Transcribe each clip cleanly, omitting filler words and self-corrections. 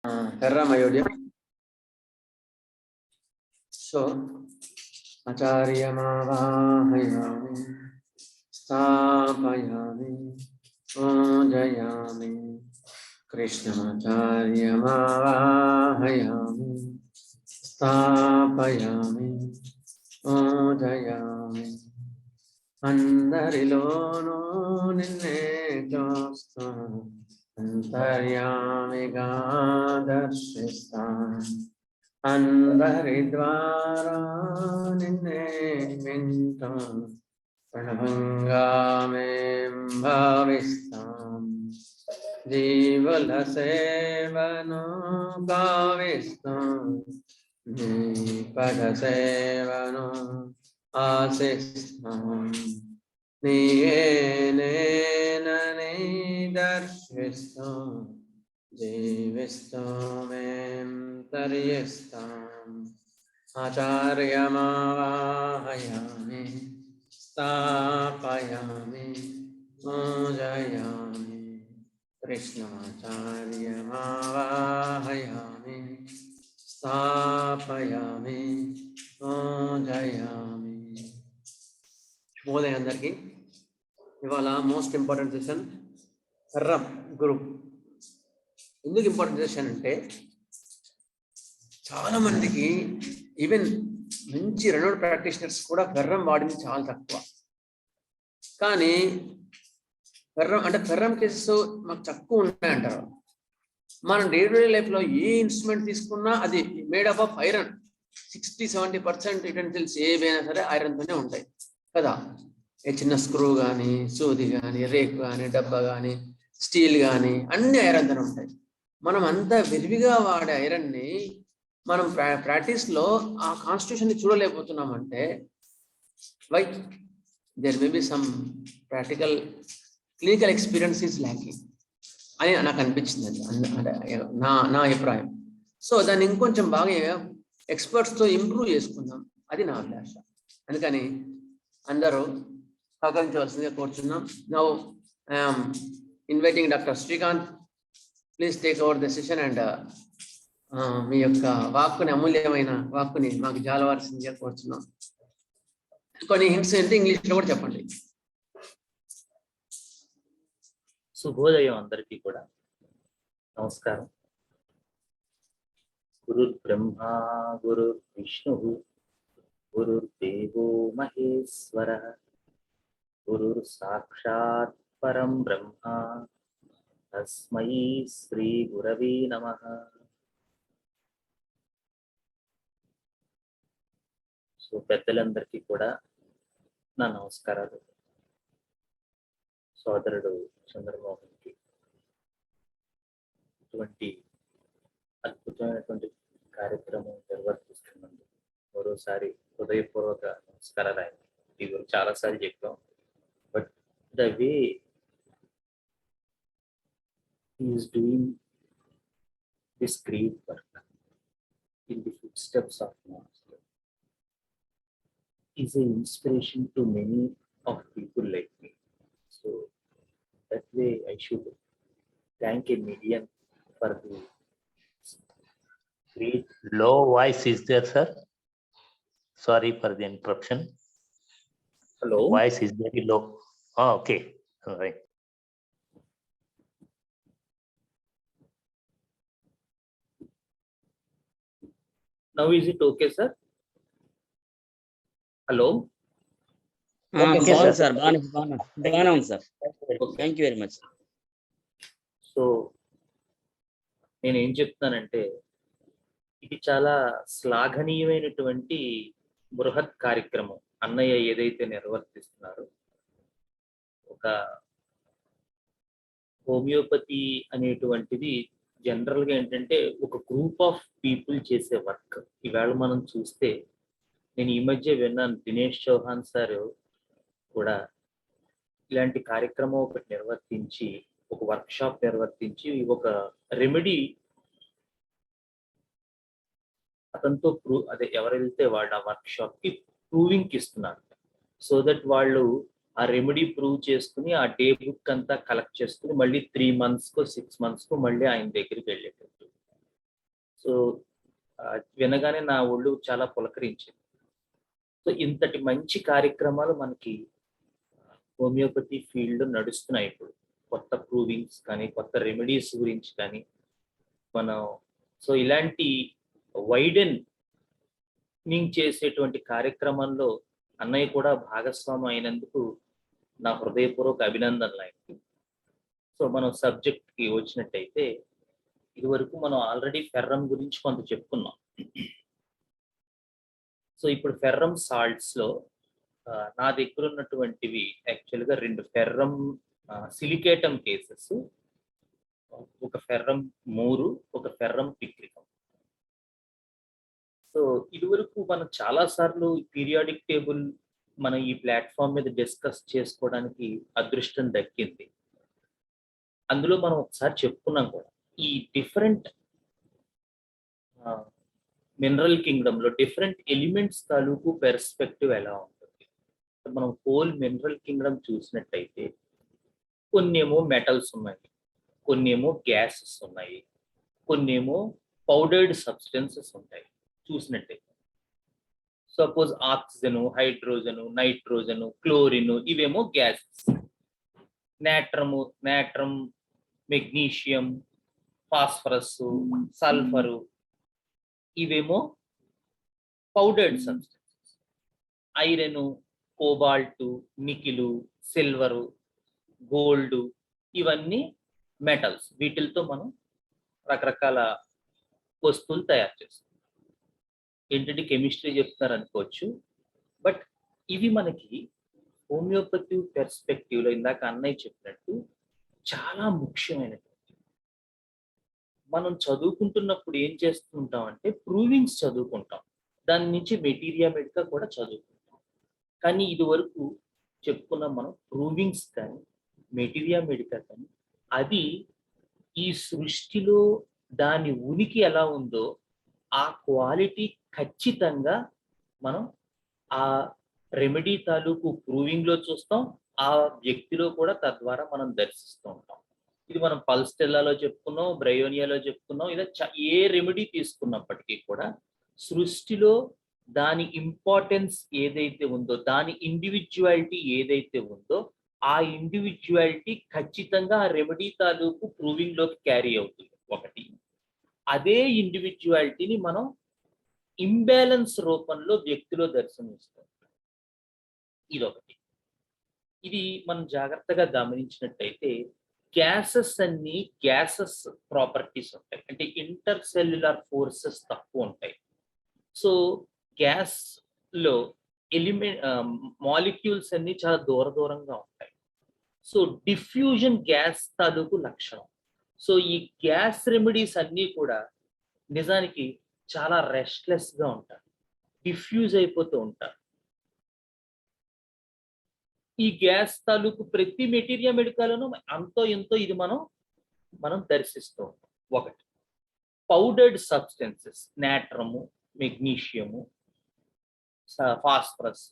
Ferrum Ayodhya. So, Acharya Mavahayami, Stapayami, Pujayami, Krishna Acharya Mavahayami, Stapayami, Pujayami, Andarilono Ninne Jostam, Antaryamiga Darshistam. Andaridvara ninne mintam pranabhangamem bhavistam jivalasevano bhavistam nipadasevano asistam niyenena nidarshistam Jivistamem taryestam acharyamavahayami stapayami pujayami Krishna acharyamavahayami stapayami pujayami. శుభోదయం అందరికీ. ఇవాళ most important session ferrum group. ఎందుకు important session అంటే చాలా మందికి even మంచి రెనోడ్ practitioners కూడా ferrum వాడింది చాలా తక్కువ. కానీ ఫెర్రమ్ కేసెస్ మాకు తక్కువ ఉన్నాయంటారు. మనం డే టు డే లైఫ్లో ఏ ఇన్స్ట్రుమెంట్ తీసుకున్నా అది మేడప్ ఆఫ్ ఐరన్. 60-70% యుటెన్సిల్స్ ఏవైనా సరే ఐరన్తోనే ఉంటాయి కదా. ఏ చిన్న స్క్రూ కానీ, సూది కానీ, రేకు కానీ, డబ్బా కానీ, స్టీల్ కానీ అన్ని ఐరన్తోనే ఉంటాయి. మనం అంత విరివిగా వాడే ఐరన్ని మనం ప్రాక్టీస్లో ఆ కాన్స్టిట్యూషన్ని చూడలేకపోతున్నామంటే why there may be some practical clinical experience is lacking అని నాకు అనిపించింది. నా అభిప్రాయం. సో దాన్ని ఇంకొంచెం బాగా ఎక్స్పర్ట్స్తో ఇంప్రూవ్ చేసుకుందాం, అది నా అభిలాష. అందుకని అందరూ సహకరించవలసిందిగా కోరుచున్నాం. Now I'm inviting doctor Srikanth, please take over the session and మీ యొక్క వాక్కుని, అమూల్యమైన వాక్కుని మాకు జాలవాల్సిందిగా కోరుచున్నాం. కొన్ని హింట్స్ అంటే ఇంగ్లీష్లో కూడా చెప్పండి. శుభోదయం అందరికీ కూడా నమస్కారం. గురు బ్రహ్మ గురు విష్ణు గురు దేవో మహేశ్వర గురు సాక్షాత్ పరం బ్రహ్మ తస్మై శ్రీ గురవే నమః. సో పెద్దలందరికీ కూడా నా నమస్కారాలు. సోదరుడు చంద్రమోహన్కి ఇటువంటి అద్భుతమైనటువంటి కార్యక్రమం నిర్వర్తిస్తున్నందుకు మరోసారి హృదయపూర్వక నమస్కారాలు. ఆయన ఇది చాలాసార్లు చెప్పాం, but the way he is doing this great work in the footsteps of Master is an inspiration to many of people like me. So that way I should thank a median for the great. Low voice is there, sir? Sorry for the interruption. Hello? Voice is very low. Oh, okay. All right. Now is it okay, sir? Hello? Okay, బాగుంది sir. Sir, బాగానే ఉంది sir. Thank you very much. So నేను ఏం చెప్తానంటే, ఇది చాలా శ్లాఘనీయమైనటువంటి బృహత్ కార్యక్రమం అన్నయ్య ఏదైతే నిర్వర్తిస్తున్నారో. ఒక హోమియోపతి అనేటువంటిది జనరల్గా ఏంటంటే ఒక గ్రూప్ ఆఫ్ పీపుల్ చేసే వర్క్. ఈవేళ మనం చూస్తే, నేను ఈ మధ్య విన్నాను, దినేష్ చౌహాన్ సార్ కూడా ఇలాంటి కార్యక్రమం ఒకటి నిర్వర్తించి, ఒక వర్క్ షాప్ నిర్వర్తించి, ఒక రెమెడీ అతనితో అదే ఎవరైతే వాళ్ళు ఆ వర్క్ షాప్ కి ప్రూవింగ్ ఇస్తున్నారు. సో దట్ వాళ్ళు ఆ రెమెడీ ప్రూవ్ చేసుకుని ఆ డే బుక్ అంతా కలెక్ట్ చేసుకుని మళ్ళీ 3 months 6 months మళ్ళీ ఆయన దగ్గరికి వెళ్ళేటట్టు. సో వినగానే నా ఒళ్ళు చాలా పులకరించింది. సో ఇంతటి మంచి కార్యక్రమాలు మనకి హోమియోపతి ఫీల్డ్ నడుస్తున్నాయి ఇప్పుడు. కొత్త ప్రూవింగ్స్ కానీ, కొత్త రెమెడీస్ గురించి కానీ మనం సో ఇలాంటి వైడెనింగ్ చేసేటువంటి కార్యక్రమంలో అన్నయ్య కూడా భాగస్వామి అయినందుకు నా హృదయపూర్వక అభినందనలు ఆయనకి. సో మనం సబ్జెక్ట్కి వచ్చినట్టయితే, ఇదివరకు మనం ఆల్రెడీ ఫెర్రమ్ గురించి కొంత చెప్పుకున్నాం. సో ఇప్పుడు ఫెర్రమ్ సాల్ట్స్లో నా దగ్గర ఉన్నటువంటివి యాక్చువల్గా 2 ఫెర్రమ్ సిలికేటమ్ కేసెస్, ఒక ఫెర్రమ్ మూరు, ఒక ఫెర్రమ్ పిక్రికం. సో ఇదివరకు మనం చాలాసార్లు పీరియాడిక్ టేబుల్ మనం ఈ ప్లాట్ఫామ్ మీద డిస్కస్ చేసుకోవడానికి అదృష్టం దక్కింది. అందులో మనం ఒకసారి చెప్పుకున్నాం కూడా, ఈ డిఫరెంట్ మినరల్ కింగ్డమ్లో డిఫరెంట్ ఎలిమెంట్స్ తాలూకు పెర్స్పెక్టివ్ ఎలా ఉంటుంది. మనం హోల్ మినరల్ కింగ్డమ్ చూసినట్టయితే కొన్నేమో మెటల్స్ ఉన్నాయి, కొన్నేమో గ్యాసెస్ ఉన్నాయి, కొన్నేమో పౌడర్డ్ సబ్స్టెన్సెస్ ఉంటాయి. చూసినట్టయితే suppose oxygen, hydrogen, nitrogen, chlorine ఇవేమో gases. Natrum, magnesium, phosphorus, sulphur ఇవేమో powdered substances. Iron, cobalt, nickel, silver, gold ఇవన్నీ మెటల్స్. వీటితో మనం రకరకాల వస్తువులు తయారు చేస్తాం. ఏంటంటే కెమిస్ట్రీ చెప్తున్నారు అనుకోవచ్చు, బట్ ఇవి మనకి హోమియోపతి పెర్స్పెక్టివ్లో ఇందాక అన్నయ్య చెప్పినట్టు చాలా ముఖ్యమైనటువంటి. మనం చదువుకుంటున్నప్పుడు ఏం చేస్తుంటాం అంటే ప్రూవింగ్స్ చదువుకుంటాం, దాని నుంచి మెటీరియా మెడికా కూడా చదువుకుంటాం. కానీ ఇది వరకు చెప్పుకున్నాం మనం ప్రూవింగ్స్ కానీ, మెటీరియా మెడికా కానీ, అది ఈ సృష్టిలో దాని ఉనికి ఎలా ఉందో ఆ క్వాలిటీ ఖచ్చితంగా మనం ఆ రెమెడీ తాలూకు ప్రూవింగ్లో చూస్తాం, ఆ వ్యక్తిలో కూడా తద్వారా మనం దర్శిస్తూ ఉంటాం. ఇది మనం పల్స్టెల్లాలో చెప్పుకున్నాం, బ్రయోనియాలో చెప్పుకున్నాం. ఇలా ఏ రెమెడీ తీసుకున్నప్పటికీ కూడా సృష్టిలో దాని ఇంపార్టెన్స్ ఏదైతే ఉందో, దాని ఇండివిజువాలిటీ ఏదైతే ఉందో, ఆ ఇండివిజువాలిటీ ఖచ్చితంగా ఆ రెమెడీ తాలూకు ప్రూవింగ్లోకి క్యారీ అవుతుంది. ఒకటి, అదే ఇండివిజువాలిటీని మనం ఇంబ్యాలెన్స్ రూపంలో వ్యక్తిలో దర్శనమిస్తాం. ఇదొకటి. ఇది మనం జాగ్రత్తగా గమనించినట్టయితే గ్యాసెస్ అన్ని గ్యాసెస్ ప్రాపర్టీస్ ఉంటాయి, అంటే ఇంటర్ సెల్యులర్ ఫోర్సెస్ తక్కువ ఉంటాయి. సో గ్యాస్ లో మాలిక్యూల్స్ అన్ని చాలా దూరంగా ఉంటాయి. సో డిఫ్యూజన్ గ్యాస్ తాలూకు లక్షణం. సో ఈ గ్యాస్ రెమెడీస్ అన్నీ కూడా నిజానికి చాలా రెస్ట్లెస్ గా ఉంటారు, డిఫ్యూజ్ అయిపోతూ ఉంటారు. ఈ గ్యాస్ తాలూకు ప్రతి మెటీరియా మెడికాలను అంతో ఎంతో ఇది మనం దర్శిస్తూ ఉంటాం. ఒకటి, powdered substances, natrum, magnesium, phosphorus,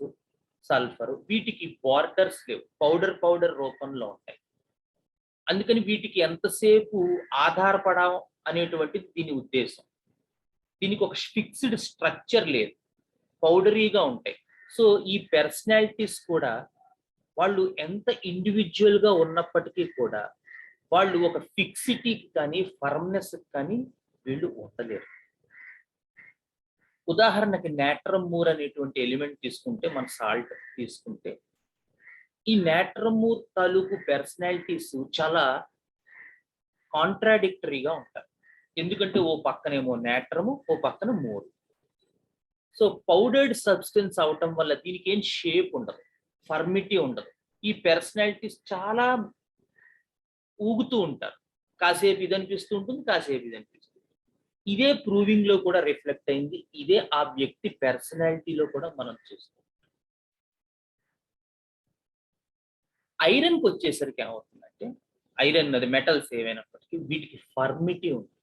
sulphur, వీటికి బార్డర్స్ లేవు, పౌడర్ రూపంలో ఉంటాయి. అందుకని వీటికి ఎంతసేపు ఆధారపడం అనేటువంటిది దీని ఉద్దేశం. దీనికి ఒక ఫిక్స్డ్ స్ట్రక్చర్ లేదు, పౌడరీగా ఉంటాయి. సో ఈ పర్సనాలిటీస్ కూడా వాళ్ళు ఎంత ఇండివిజువల్ గా ఉన్నప్పటికీ కూడా వాళ్ళు ఒక ఫిక్సిటీకి కానీ ఫర్మ్నెస్ కానీ వీళ్ళు ఉండలేరు. ఉదాహరణకి నాట్రమూర్ అనేటువంటి ఎలిమెంట్ తీసుకుంటే, మన సాల్ట్ తీసుకుంటే, ఈ నాట్రమూర్ తాలూకు పర్సనాలిటీస్ చాలా కాంట్రాడిక్టరీగా ఉంటారు. ఎందుకంటే ఓ పక్కనేమో నాట్రము, ఓ పక్కన మూరు. సో పౌడర్డ్ సబ్స్టెన్స్ అవటం వల్ల దీనికి ఏం షేప్ ఉండదు, ఫర్మిటీ ఉండదు. ఈ పర్సనాలిటీస్ చాలా ఊగుతూ ఉంటారు, కాసేపు ఇది అనిపిస్తూ ఉంటుంది, కాసేపు ఇది అనిపిస్తుంది. ఇదే ప్రూవింగ్ లో కూడా రిఫ్లెక్ట్ అయింది, ఇదే ఆ వ్యక్తి పర్సనాలిటీలో కూడా మనం చూస్తాం. ఐరన్కి వచ్చేసరికి ఏమవుతుందంటే, ఐరన్ అది మెటల్స్ ఏవైనప్పటికీ వీటికి ఫర్మిటీ ఉంటుంది,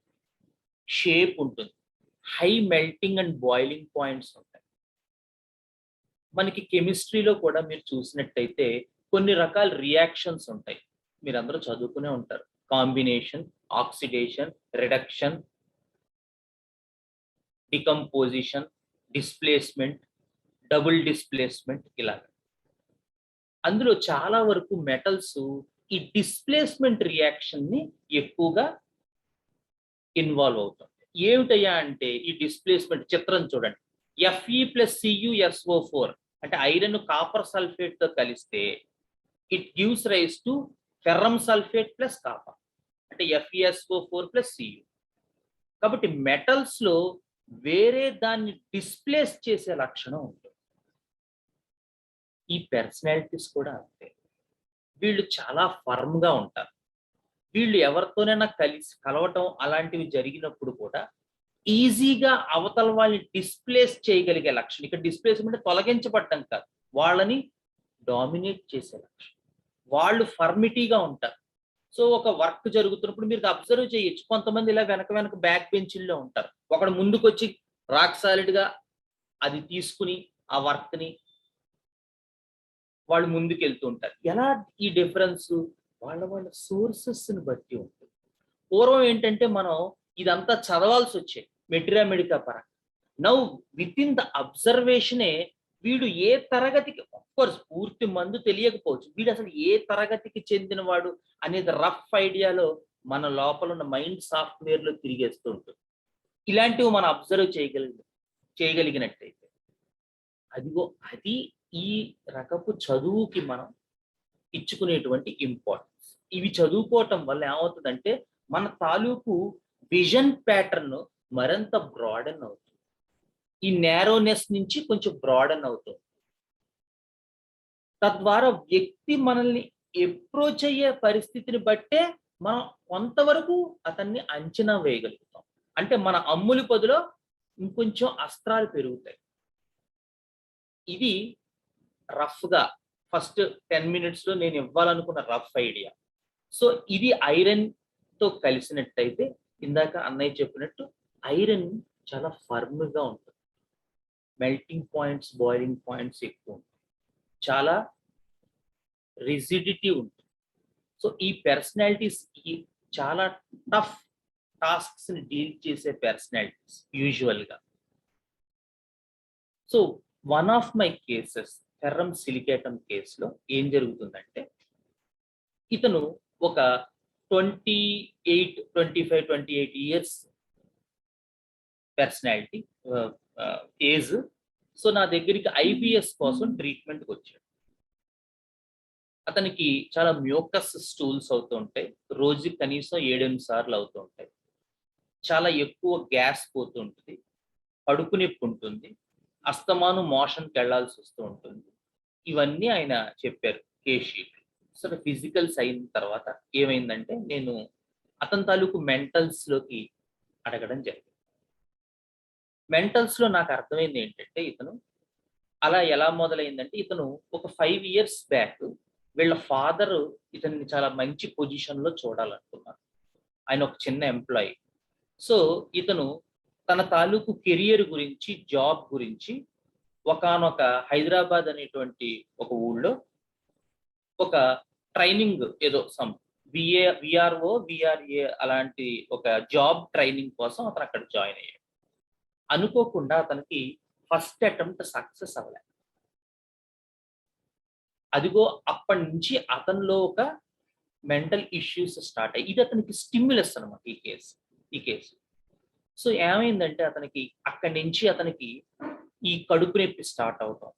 షేప్ ఉంటుంది, high melting and boiling points ఉంటాయి. మనకి కెమిస్ట్రీలో కూడా మీరు చూసినట్టయితే కొన్ని రకాల రియాక్షన్స్ ఉంటాయి, మీరు అందరూ చదువుకునే ఉంటారు. Combination, oxidation, reduction, decomposition, displacement, double displacement, ఇలాగ. అందులో చాలా వరకు మెటల్స్ ఈ డిస్ప్లేస్మెంట్ రియాక్షన్ ని ఎక్కువగా ఇన్వాల్వ్ అవుతుంది. ఏమిటయ్యా అంటే ఈ డిస్ప్లేస్మెంట్ చిత్రం చూడండి. Fe+Cu+SO4 అంటే ఐరన్ కాపర్ సల్ఫేట్ తో కలిస్తే it gives rise to ferrum sulphate plus copper అంటే FeSO4+Cu. కాబట్టి మెటల్స్ లో వేరే దాన్ని డిస్ప్లేస్ చేసే లక్షణం ఉంటుంది. ఈ పర్సనాలిటీస్ కూడా అంతే. వీళ్ళు చాలా ఫర్మ్ గా ఉంటారు. వీళ్ళు ఎవరితోనైనా కలవటం అలాంటివి జరిగినప్పుడు కూడా ఈజీగా అవతల వాళ్ళని డిస్ప్లేస్ చేయగలిగే లక్షణం. ఇక్కడ డిస్ప్లేస్మెంట్ తొలగించబడటం కాదు, వాళ్ళని డామినేట్ చేసే లక్షణం. వాళ్ళు ఫర్మిటీగా ఉంటారు. సో ఒక వర్క్ జరుగుతున్నప్పుడు మీరు అబ్జర్వ్ చేయొచ్చు, కొంతమంది ఇలా వెనక బ్యాక్ బెంచ్ల్లో ఉంటారు. ఒకడు ముందుకు వచ్చి రాక్ సాలిడ్ గా అది తీసుకుని ఆ వర్క్ ని వాళ్ళు ముందుకు వెళ్తూ ఉంటారు. ఎలా ఈ డిఫరెన్స్? వాళ్ళ సోర్సెస్ ని బట్టి ఉంటుంది. పూర్వం ఏంటంటే మనం ఇదంతా చదవాల్సి వచ్చేది మెటీరియల్ మెడికా పరంగా. నౌ విత్ ఇన్ ద అబ్జర్వేషనే వీడు ఏ తరగతికి, కోర్స్ పూర్తి మందు తెలియకపోవచ్చు, వీడు అసలు ఏ తరగతికి చెందినవాడు అనేది రఫ్ ఐడియాలో మన లోపల ఉన్న మైండ్ సాఫ్ట్వేర్ లో తిరిగేస్తూ ఉంటుంది. ఇలాంటివి మనం అబ్జర్వ్ చేయగలిగినట్టయితే అదిగో అది ఈ రకపు చదువుకి మనం ఇచ్చుకునేటువంటి ఇంపార్టెన్స్. ఇవి చదువుకోవటం వల్ల ఏమవుతుందంటే మన తాలూకు విజన్ ప్యాటర్న్ మరింత బ్రాడన్ అవుతుంది. ఈ నేరోనెస్ నుంచి కొంచెం బ్రాడన్ అవుతుంది. తద్వారా వ్యక్తి మనల్ని అప్రోచ్ అయ్యే పరిస్థితిని బట్టే మనం కొంతవరకు అతన్ని అంచనా వేయగలుగుతాం. అంటే మన అమ్ములి పదులో ఇంకొంచెం అస్త్రాలు పెరుగుతాయి. ఇది రఫ్ గా ఫస్ట్ 10 minutes లో నేను ఇవ్వాలనుకున్న రఫ్ ఐడియా. సో ఇది ఐరన్ తో కలిసినట్టయితే ఇందాక అన్నయ్య చెప్పినట్టు ఐరన్ చాలా ఫర్మ్ గా ఉంటుంది. మెల్టింగ్ పాయింట్స్, బాయిలింగ్ పాయింట్స్ ఎక్కువ ఉంటాయి. చాలా రిజిడిటీ ఉంటుంది. సో ఈ పర్సనాలిటీస్ చాలా టఫ్ టాస్క్స్ ని డీల్ చేసే పర్సనాలిటీస్ యూజువల్ గా. So one of my cases ferrum silicatum కేసులో ఏం జరుగుతుందంటే ఇతను ఒక 25-28 ఇయర్స్ పర్సనాలిటీ ఏజ్. సో నా దగ్గరికి IBS కోసం ట్రీట్మెంట్కి వచ్చాడు. అతనికి చాలా మ్యూకస్ స్టూల్స్ అవుతూ ఉంటాయి, రోజుకి కనీసం 7-8 సార్లు అవుతూ ఉంటాయి. చాలా ఎక్కువ గ్యాస్ పోతూ ఉంటుంది, కడుపు నొప్పి ఉంటుంది, అస్తమాను మోషన్కి వెళ్లాల్సి వస్తూ ఉంటుంది. ఇవన్నీ ఆయన చెప్పారు కేస్ షీట్. సో ఫిజికల్స్ అయిన తర్వాత ఏమైందంటే నేను అతని తాలూకు మెంటల్స్ లోకి అడగడం జరిగింది. మెంటల్స్ లో నాకు అర్థమైంది ఏంటంటే ఇతను అలా ఎలా మొదలైందంటే ఇతను ఒక 5 years బ్యాక్ వీళ్ళ ఫాదర్ ఇతన్ని చాలా మంచి పొజిషన్ లో చూడాలనుకున్నారు. ఆయన ఒక చిన్న ఎంప్లాయీ. సో ఇతను తన తాలూకు కెరియర్ గురించి, జాబ్ గురించి ఒకానొక హైదరాబాద్ అనేటువంటి ఒక ఊళ్ళో ఒక ట్రైనింగ్ ఏదో VRO VRA అలాంటి ఒక జాబ్ ట్రైనింగ్ కోసం అతను అక్కడ జాయిన్ అయ్యాడు. అనుకోకుండా అతనికి ఫస్ట్ అటెంప్ట్ సక్సెస్ అవ్వలేదు. అదిగో అప్పటి నుంచి అతనిలో ఒక మెంటల్ ఇష్యూస్ స్టార్ట్ అయ్యి, ఇది అతనికి స్టిమ్యులస్ అనమాట ఈ కేసు. సో ఏమైందంటే అతనికి అక్కడి నుంచి అతనికి ఈ కడుపు నొప్పి స్టార్ట్ అవటం,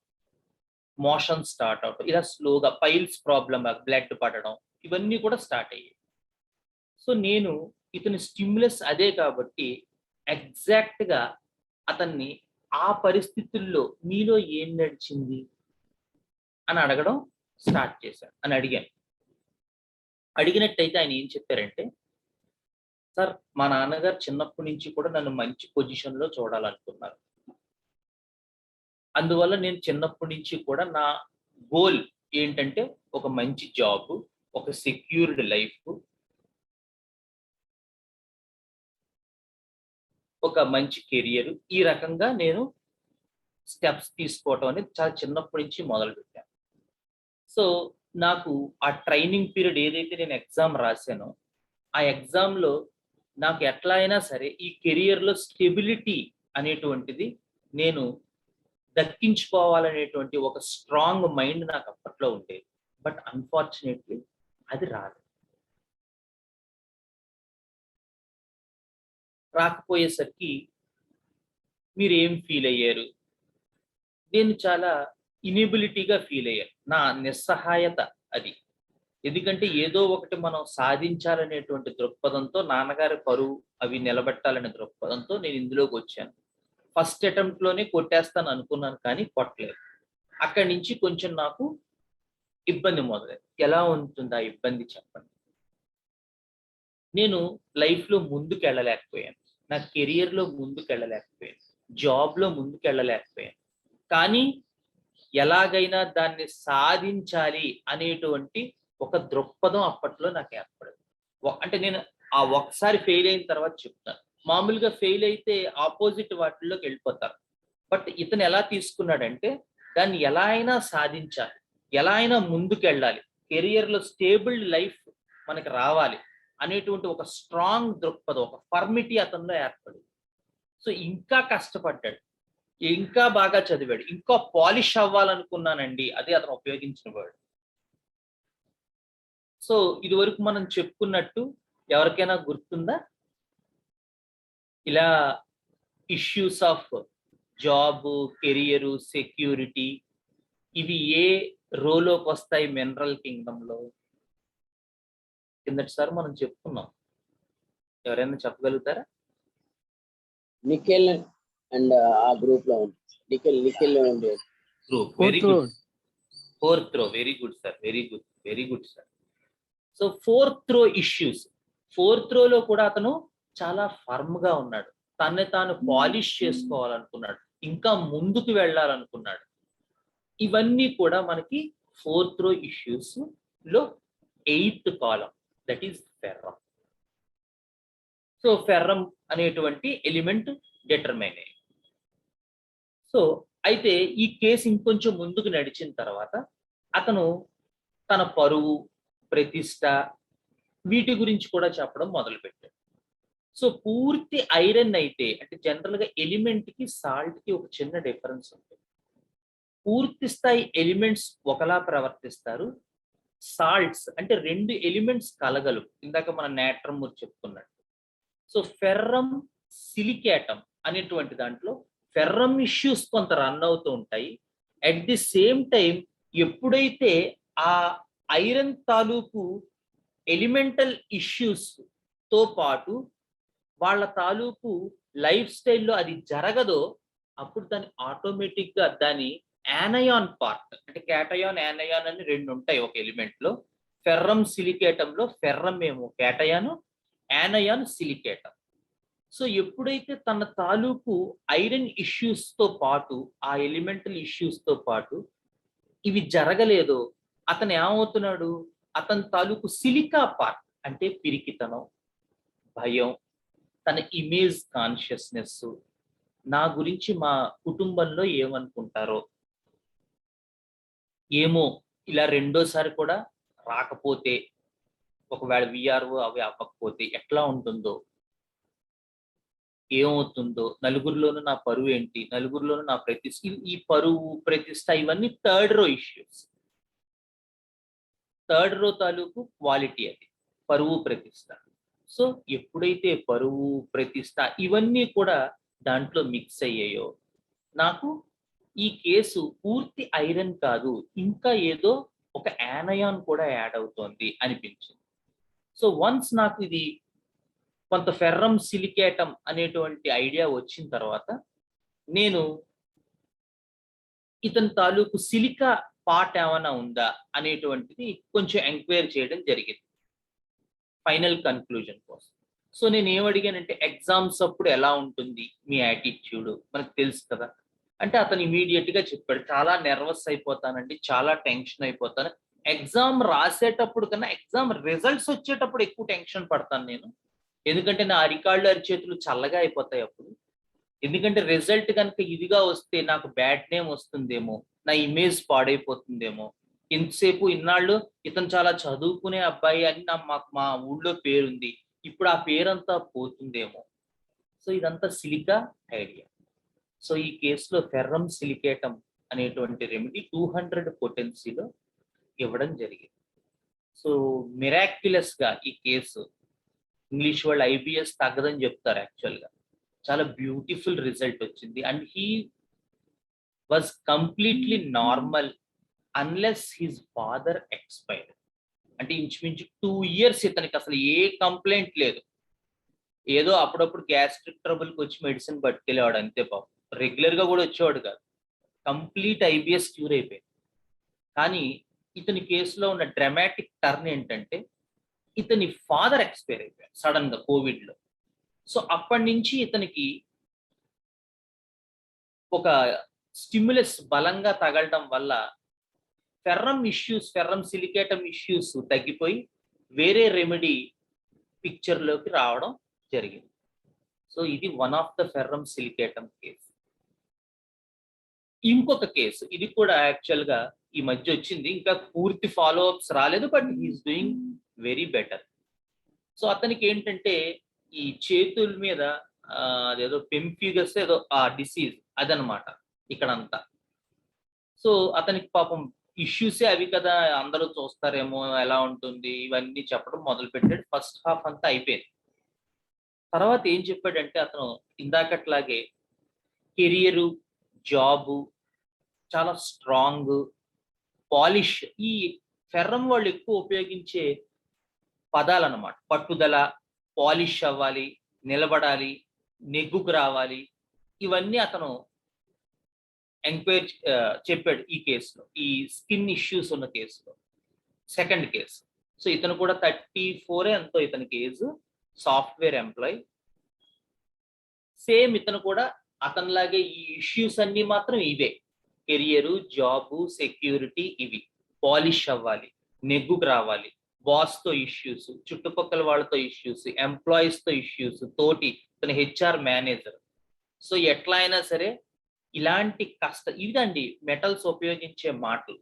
మోషన్ స్టార్ట్ అవటం, ఇలా స్లోగా పైల్స్ ప్రాబ్లమ్, బ్లడ్ పడడం, ఇవన్నీ కూడా స్టార్ట్ అయ్యాయి. సో నేను ఇతని స్టిమ్యులస్ అదే కాబట్టి ఎగ్జాక్ట్ గా అతన్ని ఆ పరిస్థితుల్లో మీలో ఏం నడిచింది అని అడగడం స్టార్ట్ చేశాను అని అడిగాను. అడిగినట్టయితే ఆయన ఏం చెప్పారంటే, సార్ మా నాన్నగారు చిన్నప్పటి నుంచి కూడా నన్ను మంచి పొజిషన్లో చూడాలనుకున్నారు. అందువల్ల నేను చిన్నప్పటి నుంచి కూడా నా గోల్ ఏంటంటే ఒక మంచి జాబ్, ఒక సెక్యూర్డ్ లైఫ్, ఒక మంచి కెరియర్, ఈ రకంగా నేను స్టెప్స్ తీసుకోవటం అనేది చాలా చిన్నప్పటి నుంచి మొదలుపెట్టాను. సో నాకు ఆ ట్రైనింగ్ పీరియడ్ ఏదైతే నేను ఎగ్జామ్ రాశానో ఆ ఎగ్జామ్లో నాకు ఎట్లా అయినా సరే ఈ కెరియర్లో స్టెబిలిటీ అనేటువంటిది నేను దక్కించుకోవాలనేటువంటి ఒక స్ట్రాంగ్ మైండ్ నాకు అప్పట్లో ఉండేది. బట్ అన్ఫార్చునేట్లీ అది రాదు. రాకపోయేసరికి మీరు ఏం ఫీల్ అయ్యారు? నేను చాలా ఇనిబిలిటీగా ఫీల్ అయ్యాను. నా నిస్సహాయత అది. ఎందుకంటే ఏదో ఒకటి మనం సాధించాలనేటువంటి దృక్పథంతో, నాన్నగారి పరువు అవి నిలబెట్టాలనే దృక్పథంతో నేను ఇందులోకి వచ్చాను. ఫస్ట్ అటెంప్ట్ లోనే కొట్టేస్తాను అనుకున్నాను, కానీ కొట్టలేదు. అక్కడి నుంచి కొంచెం నాకు ఇబ్బంది మొదలైంది. ఎలా ఉంటుంది ఆ ఇబ్బంది చెప్పండి. నేను లైఫ్ లో ముందుకు వెళ్ళలేకపోయాను, నా కెరియర్ లో ముందుకు వెళ్ళలేకపోయాను, జాబ్ లో ముందుకు వెళ్ళలేకపోయాను. కానీ ఎలాగైనా దాన్ని సాధించాలి అనేటువంటి ఒక దృక్పథం అప్పట్లో నాకు ఏర్పడింది. అంటే నేను ఆ ఒకసారి ఫెయిల్ అయిన తర్వాత చెప్తాను. మామూలుగా ఫెయిల్ అయితే ఆపోజిట్ వాటిల్లోకి వెళ్ళిపోతారు. బట్ ఇతను ఎలా తీసుకున్నాడంటే దాన్ని ఎలా అయినా సాధించాలి, ఎలా అయినా ముందుకు వెళ్ళాలి, కెరియర్లో స్టేబుల్ లైఫ్ మనకి రావాలి అనేటువంటి ఒక స్ట్రాంగ్ దృక్పథం, ఒక ఫర్మిటీ అతనిలో ఏర్పడింది. సో ఇంకా కష్టపడ్డాడు, ఇంకా బాగా చదివాడు, ఇంకా పాలిష్ అవ్వాలనుకున్నానండి, అదే అతను ఉపయోగించిన వర్డ్. సో ఇది వరకు మనం చెప్పుకున్నట్టు ఎవరికైనా గుర్తుందా? ఇలా issues of job, career, security ఇవి ఏ రోలోకి వస్తాయి మినరల్ కింగ్డమ్ లో? కిందటిసారి మనం చెప్పుకున్నాం. ఎవరైనా చెప్పగలుగుతారా? నిఖిల్ అండ్ ఆ గ్రూప్ లో ఉంది. నిఖిల్ ఉండే గ్రూప్. Very good. ఫోర్త్ రో. Very good sir, very good, very good sir. So fourth రో ఇష్యూస్. ఫోర్త్ రోలో కూడా అతను చాలా ఫర్మ్ గా ఉన్నాడు, తనని తాను పాలిష్ చేసుకోవాలనుకున్నాడు, ఇంకా ముందుకు వెళ్ళాలనుకున్నాడు. ఇవన్నీ కూడా మనకి ఫోర్త్ రో ఇష్యూస్ లో 8th కాలం, that is ferrum. So ferrum అనేటువంటి ఎలిమెంట్ డిటర్మైన్ అయ్యింది. సో అయితే ఈ కేసు ఇంకొంచెం ముందుకు నడిచిన తర్వాత అతను తన పరువు, ప్రతిష్ట వీటి గురించి కూడా చెప్పడం మొదలుపెట్టాడు. సో పూర్తి ఐరన్ అయితే, అంటే జనరల్ గా ఎలిమెంట్ కి సాల్ట్ కి ఒక చిన్న డిఫరెన్స్ ఉంటుంది. పూర్తి స్థాయి ఎలిమెంట్స్ ఒకలా ప్రవర్తిస్తారు, సాల్ట్స్ అంటే 2 ఎలిమెంట్స్ కలగలవు. ఇందాక మన నేట్రమ్ చెప్పుకున్నట్టు. సో ఫెర్రమ్ సిలికేటం అనేటువంటి దాంట్లో ఫెర్రమ్ ఇష్యూస్ కొంత రన్ అవుతూ ఉంటాయి. అట్ ది సేమ్ టైం ఎప్పుడైతే ఆ ఐరన్ తాలూకు ఎలిమెంటల్ ఇష్యూస్ తో పాటు వాళ్ళ తాలూకు లైఫ్ స్టైల్లో అది జరగదో, అప్పుడు దాన్ని ఆటోమేటిక్ గా దాని యానయాన్ పార్ట్, అంటే క్యాటయాన్, యానయాన్ అని 2 ఉంటాయి ఒక ఎలిమెంట్ లో. ఫెర్రమ్ సిలికేటంలో ఫెర్రమ్ ఏమో క్యాటయాన్, యానయాన్ సిలికేటం. సో ఎప్పుడైతే తన తాలూకు ఐరన్ ఇష్యూస్ తో పాటు, ఆ ఎలిమెంటల్ ఇష్యూస్ తో పాటు ఇవి జరగలేదో, అతను ఏమవుతున్నాడు, అతని తాలూకు సిలికా పార్ట్ అంటే పిరికితనం, భయం, తన ఇమేజ్ కాన్షియస్నెస్, నా గురించి మా కుటుంబంలో ఏమనుకుంటారో, ఏమో ఇలా రెండోసారి కూడా రాకపోతే, ఒకవేళ విఆర్ఓ అవి అవ్వకపోతే ఎట్లా ఉంటుందో, ఏమవుతుందో, నలుగురిలోనూ నా పరువు ఏంటి, నలుగురిలోనూ నా ప్రతిష్ట, ఈ పరువు, ప్రతిష్ట ఇవన్నీ 3rd రో ఇష్యూస్. 3rd రో తాలూకు క్వాలిటీ అది, పరువు, ప్రతిష్ట. సో ఎప్పుడైతే పరువు, ప్రతిష్ట ఇవన్నీ కూడా దాంట్లో మిక్స్ అయ్యాయో, నాకు ఈ కేసు పూర్తి ఐరన్ కాదు, ఇంకా ఏదో ఒక యానయాన్ కూడా యాడ్ అవుతోంది అనిపించింది. సో వన్స్ నాకు ఇది కొంత ఫెర్రమ్ సిలికేటం అనేటువంటి ఐడియా వచ్చిన తర్వాత నేను ఇతని తాలూకు సిలికా పార్ట్ ఏమైనా ఉందా అనేటువంటిది కొంచెం ఎంక్వైరీ చేయడం జరిగింది ఫైనల్ కన్క్లూజన్ కోసం. సో నేను ఏమడిగానంటే, ఎగ్జామ్స్ అప్పుడు ఎలా ఉంటుంది మీ యాటిట్యూడ్, మనకు తెలుసు కదా అంటే. అతను ఇమీడియట్ గా చెప్పాడు, చాలా నర్వస్ అయిపోతానండి, చాలా టెన్షన్ అయిపోతాను, ఎగ్జామ్ రాసేటప్పుడు కన్నా ఎగ్జామ్ రిజల్ట్స్ వచ్చేటప్పుడు ఎక్కువ టెన్షన్ పడతాను నేను, ఎందుకంటే నా అరికాళ్ళు, అరిచేతులు చల్లగా అయిపోతాయి అప్పుడు. ఎందుకంటే రిజల్ట్ కనుక ఇదిగా వస్తే నాకు బ్యాడ్ నేమ్ వస్తుందేమో, నా ఇమేజ్ పాడైపోతుందేమో, ఇంతసేపు ఇన్నాళ్ళు ఇతను చాలా చదువుకునే అబ్బాయి అని మా ఊళ్ళో పేరుంది, ఇప్పుడు ఆ పేరంతా పోతుందేమో. సో ఇదంతా సిలికా ఐడియా. సో ఈ కేసులో ఫెర్రమ్ సిలికేటం అనేటువంటి రెమెడీ 200 పొటెన్సీలో ఇవ్వడం జరిగింది. సో మిరాక్యులస్ గా ఈ కేసు, ఇంగ్లీష్ వాళ్ళు IBS తగ్గదని చెప్తారు, యాక్చువల్గా చాలా బ్యూటిఫుల్ రిజల్ట్ వచ్చింది. And he was completely normal unless his father expired. అంటే ఇంచుమించు 2 years ఇతనికి అసలు ఏ కంప్లైంట్ లేదు. ఏదో అప్పుడప్పుడు గ్యాస్ట్రిక్ ట్రబుల్కి వచ్చి మెడిసిన్ పట్టుకెళ్ళేవాడు అంతే, పాపం రెగ్యులర్ గా కూడా వచ్చేవాడు కాదు. కంప్లీట్ IBS క్యూర్ అయిపోయింది. కానీ ఇతని కేసులో ఉన్న డ్రామాటిక్ టర్న్ ఏంటంటే ఇతని ఫాదర్ ఎక్స్పైర్ అయిపోయాడు సడన్ గా కోవిడ్ లో. సో అప్పటి నుంచి ఇతనికి ఒక స్టిమ్యులస్ బలంగా తగలడం వల్ల ఫెర్రమ్ సిలికేటం ఇష్యూస్ తగ్గిపోయి వేరే రెమెడీ పిక్చర్ లోకి రావడం జరిగింది. సో ఇది one of the ferrum silicatum case. ఇంకొక కేసు, ఇది కూడా యాక్చువల్ గా ఈ మధ్య వచ్చింది, ఇంకా పూర్తి ఫాలో అప్స్ రాలేదు, but he's doing very better. So అతనికి ఏంటంటే ఈ చేతుల మీద అదేదో పెంఫిగస్ ఏదో ఆ డిసీజ్ అదనమాట ఇక్కడంతా. సో అతనికి పాపం ఇష్యూసే అవి కదా, అందరూ చూస్తారేమో ఎలా ఉంటుంది ఇవన్నీ చెప్పడం మొదలు పెట్టాడు. ఫస్ట్ హాఫ్ అంతా అయిపోయింది. తర్వాత ఏం చెప్పాడంటే అతను ఇందాకట్లాగే కెరియరు, జాబు చాలా స్ట్రాంగ్, పాలిష్, ఈ ఫెర్రమ్ వాళ్ళు ఎక్కువ ఉపయోగించే పదాలు అన్నమాట. పట్టుదల, పాలిష్ అవ్వాలి, నిలబడాలి, నెగ్గుకు రావాలి, ఇవన్నీ అతను ఎంక్వైరీ చెప్పాడు ఈ కేసులో, ఈ స్కిన్ ఇష్యూస్ ఉన్న కేసులో, సెకండ్ కేసు. సో ఇతను కూడా 34 ఎంతో ఇతనికి ఏజ్, సాఫ్ట్వేర్ ఎంప్లాయ్. సేమ్ ఇతను కూడా అతనిలాగే ఈ ఇష్యూస్ అన్ని మాత్రం ఇవే, కెరియరు, జాబు, సెక్యూరిటీ, ఇవి పాలిష్ అవ్వాలి, నెగ్గుకు రావాలి, బాస్ తో ఇష్యూస్, చుట్టుపక్కల వాళ్ళతో ఇష్యూస్, ఎంప్లాయీస్ తో ఇష్యూస్, తోటి తన HR మేనేజర్. సో ఎట్లా అయినా సరే ఇలాంటి ఇదండి మెటల్స్ ఉపయోగించే మాటలు.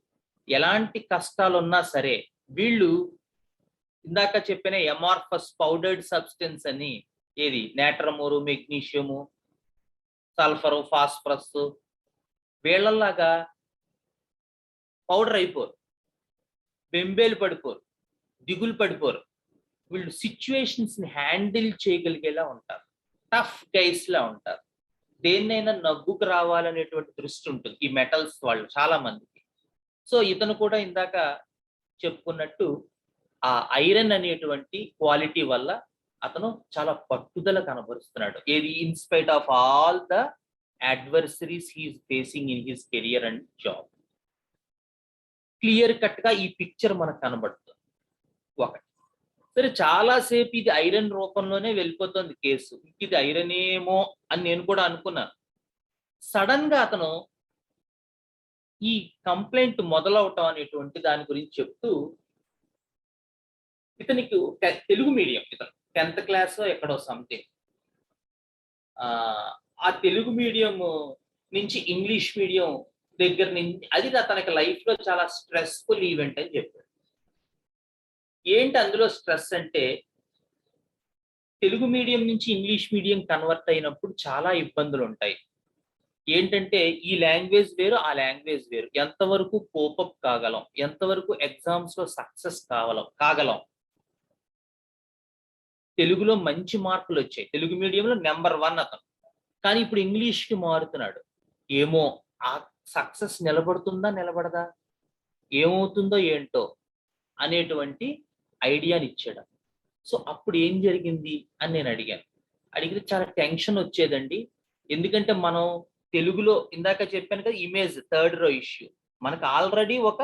ఎలాంటి కష్టాలు ఉన్నా సరే వీళ్ళు ఇందాక చెప్పిన ఎమార్ఫస్ పౌడర్డ్ సబ్స్టెన్స్ అని, ఏది నేట్రమోరు, మెగ్నీషియము, సల్ఫరు, ఫాస్ఫరస్, వీళ్ళలాగా పౌడర్ అయిపోరు, బెంబేలు పడిపోరు, దిగులు పడిపోరు. వీళ్ళు సిచ్యువేషన్స్ ని హ్యాండిల్ చేయగలిగేలా ఉంటారు, టఫ్ గైస్ లా ఉంటారు. దేన్నైనా నగ్గుకు రావాలనేటువంటి దృష్టి ఉంటుంది ఈ మెటల్స్ వాళ్ళు చాలా మందికి. సో ఇతను కూడా ఇందాక చెప్పుకున్నట్టు ఆ ఐరన్ అనేటువంటి క్వాలిటీ వల్ల అతను చాలా పట్టుదల కనబరుస్తున్నాడు. ఏది in spite of all the adversaries he's facing in his career and job. Clear cut గా ఈ పిక్చర్ మనకు కనబడుతుంది. ఒకటి సరే, చాలాసేపు ఇది ఐరన్ రూపంలోనే వెళ్ళిపోతుంది కేసు, ఇది ఐరన్ ఏమో అని నేను కూడా అనుకున్నాను. సడన్ గా అతను ఈ కంప్లైంట్ మొదలవటం అనేటువంటి దాని గురించి చెప్తూ, ఇతనికి తెలుగు మీడియం, ఇతను 10th క్లాస్ ఎక్కడో సంథింగ్, ఆ తెలుగు మీడియం నుంచి ఇంగ్లీష్ మీడియం దగ్గర నుంచి, అది తనకి లైఫ్ లో చాలా స్ట్రెస్ఫుల్ ఈవెంట్ అని చెప్పాడు. ఏంటి అందులో స్ట్రెస్ అంటే, తెలుగు మీడియం నుంచి ఇంగ్లీష్ మీడియం కన్వర్ట్ అయినప్పుడు చాలా ఇబ్బందులు ఉంటాయి. ఏంటంటే ఈ లాంగ్వేజ్ వేరు, ఆ లాంగ్వేజ్ వేరు, ఎంతవరకు కోపప్ కాగలం, ఎంతవరకు ఎగ్జామ్స్ లో సక్సెస్ కాగలం. తెలుగులో మంచి మార్కులు వచ్చాయి, తెలుగు మీడియంలో నెంబర్ 1 అతను. కానీ ఇప్పుడు ఇంగ్లీష్కి మారుతున్నాడు. ఏమో ఆ సక్సెస్ నిలబడదా, ఏమవుతుందో ఏంటో అనేటువంటి ఐడియాని ఇచ్చాడు. సో అప్పుడు ఏం జరిగింది అని నేను అడిగితే చాలా టెన్షన్ వచ్చేదండి. ఎందుకంటే మనం తెలుగులో ఇందాక చెప్పాను కదా, ఇమేజ్ 3rd row ఇష్యూ, మనకు ఆల్రెడీ ఒక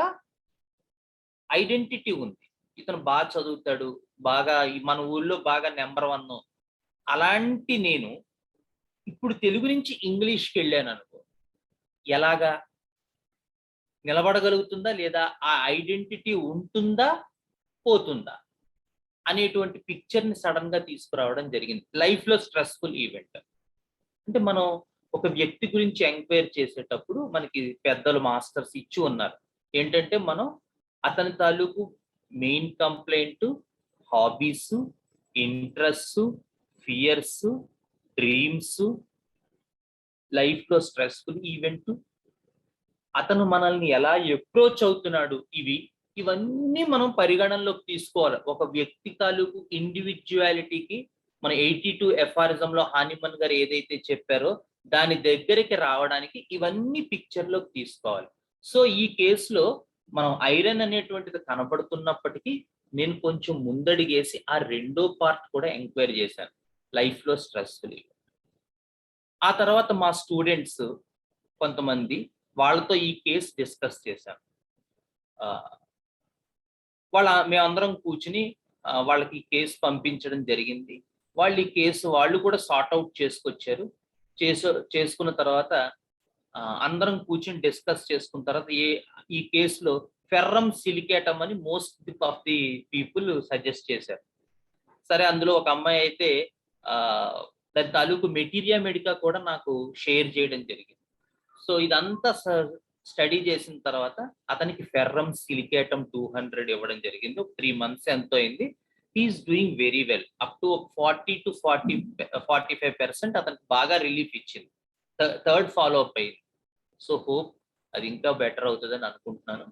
ఐడెంటిటీ ఉంది. ఇతను బాగా చదువుతాడు, బాగా మన ఊళ్ళో బాగా నెంబర్ 1. అలాంటి నేను ఇప్పుడు తెలుగు నుంచి ఇంగ్లీష్కి వెళ్ళాను అనుకో, ఎలాగా నిలబడగలుగుతుందా లేదా, ఆ ఐడెంటిటీ ఉంటుందా పోతుందా అనేటువంటి పిక్చర్ని సడన్ గా తీసుకురావడం జరిగింది. లైఫ్ లో స్ట్రెస్ఫుల్ ఈవెంట్ అంటే, మనం ఒక వ్యక్తి గురించి ఎంక్వైరీ చేసేటప్పుడు మనకి పెద్దలు మాస్టర్స్ ఇచ్చి ఉన్నారు. ఏంటంటే మనం అతని తాలూకు main complaint, hobbies, interest, fears, dreams, లైఫ్లో స్ట్రెస్ఫుల్ ఈవెంట్, అతను మనల్ని ఎలా అప్రోచ్ అవుతున్నాడు, ఇవన్నీ మనం పరిగణనలోకి తీసుకోవాలి. ఒక వ్యక్తి తాలూకు ఇండివిజువాలిటీకి మన 82 ఎఫారిజంలో హానిమన్ గారు ఏదైతే చెప్పారో దాని దగ్గరికి రావడానికి ఇవన్నీ పిక్చర్లోకి తీసుకోవాలి. సో ఈ కేసులో మనం ఐరన్ అనేటువంటిది కనబడుతున్నప్పటికీ నేను కొంచెం ముందడిగేసి ఆ రెండో పార్ట్ కూడా ఎంక్వైరీ చేశాను, లైఫ్లో స్ట్రెస్ఫుల్. ఆ తర్వాత మా స్టూడెంట్స్ కొంతమంది, వాళ్ళతో ఈ కేసు డిస్కస్ చేశాను. మేమందరం కూర్చుని వాళ్ళకి ఈ కేసు పంపించడం జరిగింది. వాళ్ళు ఈ కేసు వాళ్ళు కూడా సార్ట్ అవుట్ చేసుకొచ్చారు. చేసుకున్న తర్వాత అందరం కూర్చుని డిస్కస్ చేసుకున్న తర్వాత ఈ కేసులో ఫెర్రమ్ సిలికేటమ్ అని most of the people suggest చేశారు. సరే, అందులో ఒక అమ్మాయి అయితే దాని తాలూకు మెటీరియా మెడికా కూడా నాకు షేర్ చేయడం జరిగింది. సో ఇదంతా స్టడీ చేసిన తర్వాత అతనికి ఫెర్రమ్ సిలికేటమ్ 200 ఇవ్వడం జరిగింది. ఒక 3 months ఎంతో అయింది. He's doing very well. Up to 40 to 45% అతనికి బాగా రిలీఫ్ ఇచ్చింది. థర్డ్ ఫాలో అప్ అయింది. సో హోప్ అది ఇంకా బెటర్ అవుతుందని అనుకుంటున్నాను.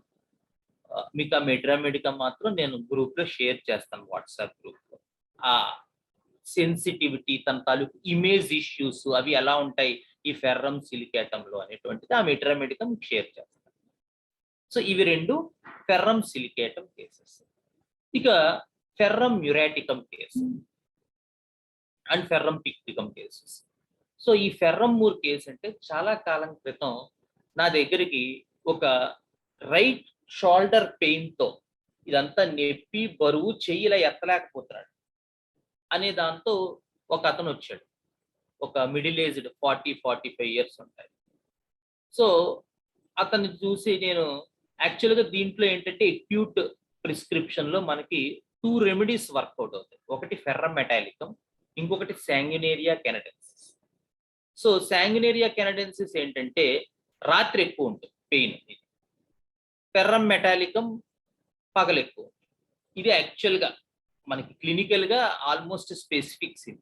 మీకు ఆ మెడికా మాత్రం నేను గ్రూప్లో షేర్ చేస్తాను, వాట్సాప్ గ్రూప్లో. ఆ సెన్సిటివిటీ, తన తాలూకు ఇమేజ్ ఇష్యూస్ అవి ఎలా ఉంటాయి ఈ ఫెర్రమ్ సిలికేటంలో అనేటువంటిది ఆ మెడికా షేర్ చేస్తాను. సో ఇవి 2 ఫెర్రమ్ సిలికేటమ్ కేసెస్. ఇక ferrum మ్యూరాటికమ్ case and ferrum పిక్టికమ్ cases. So ఈ ఫెర్రమ్ మూర్ కేసు అంటే చాలా కాలం క్రితం నా దగ్గరికి ఒక రైట్ షోల్డర్ పెయిన్తో, ఇదంతా నొప్పి, బరువు, చెయ్యిలా ఎత్తలేకపోతున్నాడు అనే దాంతో ఒక అతను వచ్చాడు. ఒక మిడిల్ ఏజ్డ్ 40-45 years ఉంటాయి. సో అతన్ని చూసి నేను యాక్చువల్గా దీంట్లో ఏంటంటే అక్యూట్ ప్రిస్క్రిప్షన్లో మనకి 2 రెమెడీస్ వర్కౌట్ అవుతాయి. ఒకటి ఫెర్రమ్ మెటాలికమ్, ఇంకొకటి శాంగ్యునేరియా కెనడెన్సిస్. సో శాంగ్యునేరియా కెనడెన్సిస్ ఏంటంటే రాత్రి ఎక్కువ ఉంటుంది పెయిన్. ఫెర్రమ్ మెటాలికమ్ పగలు ఎక్కువ. ఇది యాక్చువల్గా మనకి క్లినికల్గా ఆల్మోస్ట్ స్పెసిఫిక్స్ ఇది.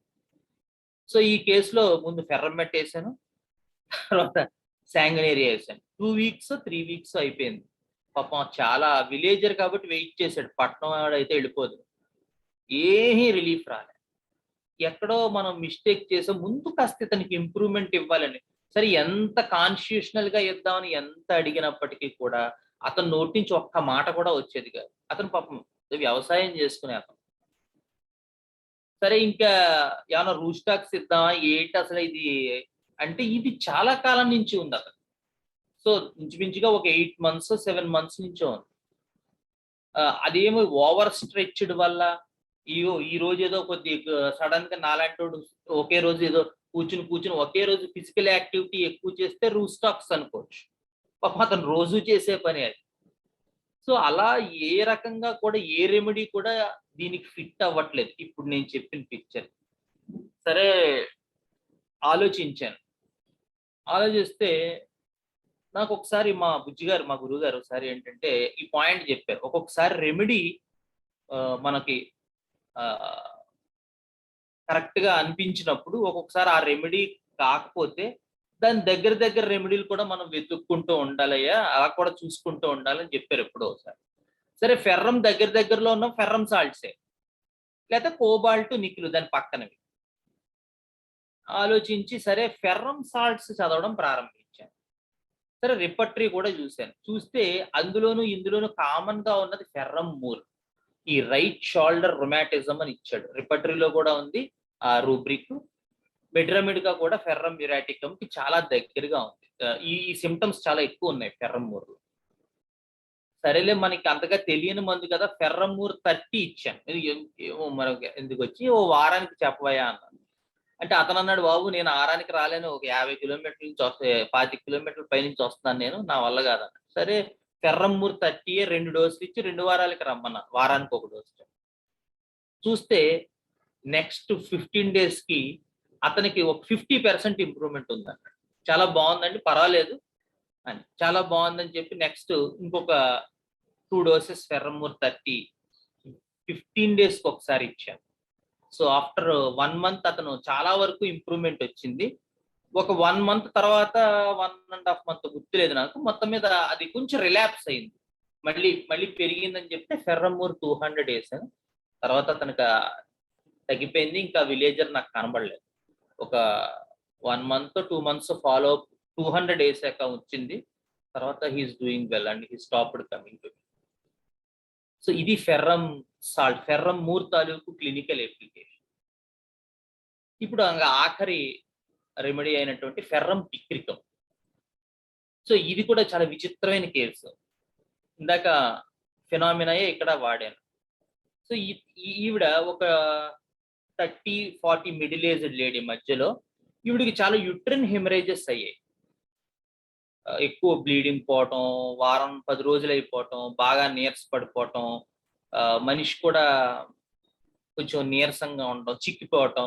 సో ఈ కేసులో ముందు ఫెర్రమ్ మెట్ వేసాను, తర్వాత శాంగ్యునేరియా వేసాను. 2 weeks 3 weeks అయిపోయింది. పాపం చాలా విలేజర్ కాబట్టి వెయిట్ చేశాడు, పట్నం అయితే వెళ్ళిపోదు. ఏమీ రిలీఫ్ రాలే. ఎక్కడో మనం మిస్టేక్ చేసాం, ముందు కాస్త ఇతనికి ఇంప్రూవ్మెంట్ ఇవ్వాలని సరే ఎంత కాన్స్టిట్యూషనల్ గా ఇద్దామని ఎంత అడిగినప్పటికీ కూడా అతను నోటి నుంచి ఒక్క మాట కూడా వచ్చేది కాదు. అతను పాపం వ్యవసాయం చేసుకునే అతను. సరే, ఇంకా ఏమన్నా రూస్టాక్స్ ఇద్దామా ఏంటి అసలు ఇది అంటే, ఇది చాలా కాలం నుంచి ఉంది అతను. సో ఇంచుమించుగా ఒక 8 months 7 months నుంచో ఉంది. అదేమో ఓవర్ స్ట్రెచ్డ్ వల్ల ఈ రోజు ఏదో కొద్ది సడన్ గా నాలాంటి ఒకే రోజు ఏదో కూర్చుని ఒకే రోజు ఫిజికల్ యాక్టివిటీ ఎక్కువ చేస్తే రూస్టాక్స్ అనుకోవచ్చు. పాపం అతను రోజు చేసే పని అది. సో అలా ఏ రకంగా కూడా ఏ రెమెడీ కూడా దీనికి ఫిట్ అవ్వట్లేదు ఇప్పుడు నేను చెప్పిన పిక్చర్. సరే, ఆలోచిస్తే నాకు ఒకసారి మా బుజ్జిగారు, మా గురువు గారు ఒకసారి ఏంటంటే ఈ పాయింట్ చెప్పారు. ఒక్కొక్కసారి రెమెడీ మనకి కరెక్ట్ గా అనిపించినప్పుడు ఒక్కొక్కసారి ఆ రెమెడీ కాకపోతే దాని దగ్గర రెమెడీలు కూడా మనం వెతుక్కుంటూ ఉండాలయ్యా, అలా కూడా చూసుకుంటూ ఉండాలని చెప్పారు ఎప్పుడో ఒకసారి. సరే, ఫెర్రమ్ దగ్గరలో ఉన్న ఫెర్రమ్ సాల్ట్సే, లేకపోతే కోబాల్ట్ నికిల్ దాని పక్కనవి ఆలోచించి సరే ఫెర్రమ్ సాల్ట్స్ చదవడం ప్రారంభించాను. సరే, రిపర్టరీ కూడా చూస్తే ఇందులోను కామన్ గా ఉన్నది ఫెర్రమ్ మూర్. ఈ రైట్ షోల్డర్ రొమాటిజం అని ఇచ్చాడు, రిపర్టరీలో కూడా ఉంది ఆ రూబ్రిక్. మెడికా కూడా ఫెర్రమ్ మ్యూరాటికమ్ కి చాలా దగ్గరగా ఉంది. ఈ సిమ్టమ్స్ చాలా ఎక్కువ ఉన్నాయి ఫెర్రమ్ మూర్ లో. సరేలే, మనకి అంతగా తెలియని మందు కదా, ఫెర్రమ్ మూర్ 30 ఇచ్చాను. ఏమో మరొక ఎందుకు వచ్చి ఓ వారానికి చెప్పవయా అన్నాను. అంటే అతను అన్నాడు, బాబు నేను వారానికి రాలేను, ఒక 50 kilometers నుంచి 25 kilometers పైనుంచి వస్తున్నాను నేను, నా వల్ల కాదన్న. సరే, ఫెర్రమ్ మూర్ 30 2 డోసులు ఇచ్చి 2 వారాలకి రమ్మన్నా, వారానికి 1 డోసు. చూస్తే నెక్స్ట్ 15 days కి అతనికి ఒక 50% ఇంప్రూవ్మెంట్ ఉందన్న. చాలా బాగుందండి, పర్వాలేదు అని, చాలా బాగుందని చెప్పి నెక్స్ట్ ఇంకొక 2 doses ఫెర్రమ్ మూర్ 30 15 days కి ఒకసారి ఇచ్చాను. సో ఆఫ్టర్ 1 month అతను చాలా వరకు ఇంప్రూవ్మెంట్ వచ్చింది. ఒక 1 month తర్వాత 1.5 month గుర్తులేదు నాకు, మొత్తం మీద అది కొంచెం రిలాప్స్ అయింది, మళ్ళీ పెరిగిందని చెప్తే ఫెర్రమూర్ 200 వేసాను. తర్వాత తనకు తగ్గిపోయింది, ఇంకా విలేజర్ నాకు కనబడలేదు. ఒక 1 month 2 months ఫాలో అప్ 200 వేసాక వచ్చింది. తర్వాత he's doing well and he stopped coming to. So ఇది ఫెర్రమ్ సాల్ట్, ఫెర్రమూర్ తాలూకు క్లినికల్ అప్లికేషన్. ఇప్పుడు ఆఖరి రెమెడీ అయినటువంటి ఫెర్రమ్ పిక్రికం. సో ఇది కూడా చాలా విచిత్రమైన కేసు. ఇందాక ఫినామినాయే ఇక్కడ వాడాను. సో ఈవిడ ఒక 30-40 మిడిల్ ఏజ్డ్ లేడీ మధ్యలో, ఈవిడికి చాలా యూట్రిన్ హెమరేజెస్ అయ్యాయి. ఎక్కువ బ్లీడింగ్ పోవటం, వారం 10 రోజులు అయిపోవటం, బాగా నీరస పడిపోవటం, మనిషి కూడా కొంచెం నీరసంగా ఉండటం, చిక్కిపోవటం,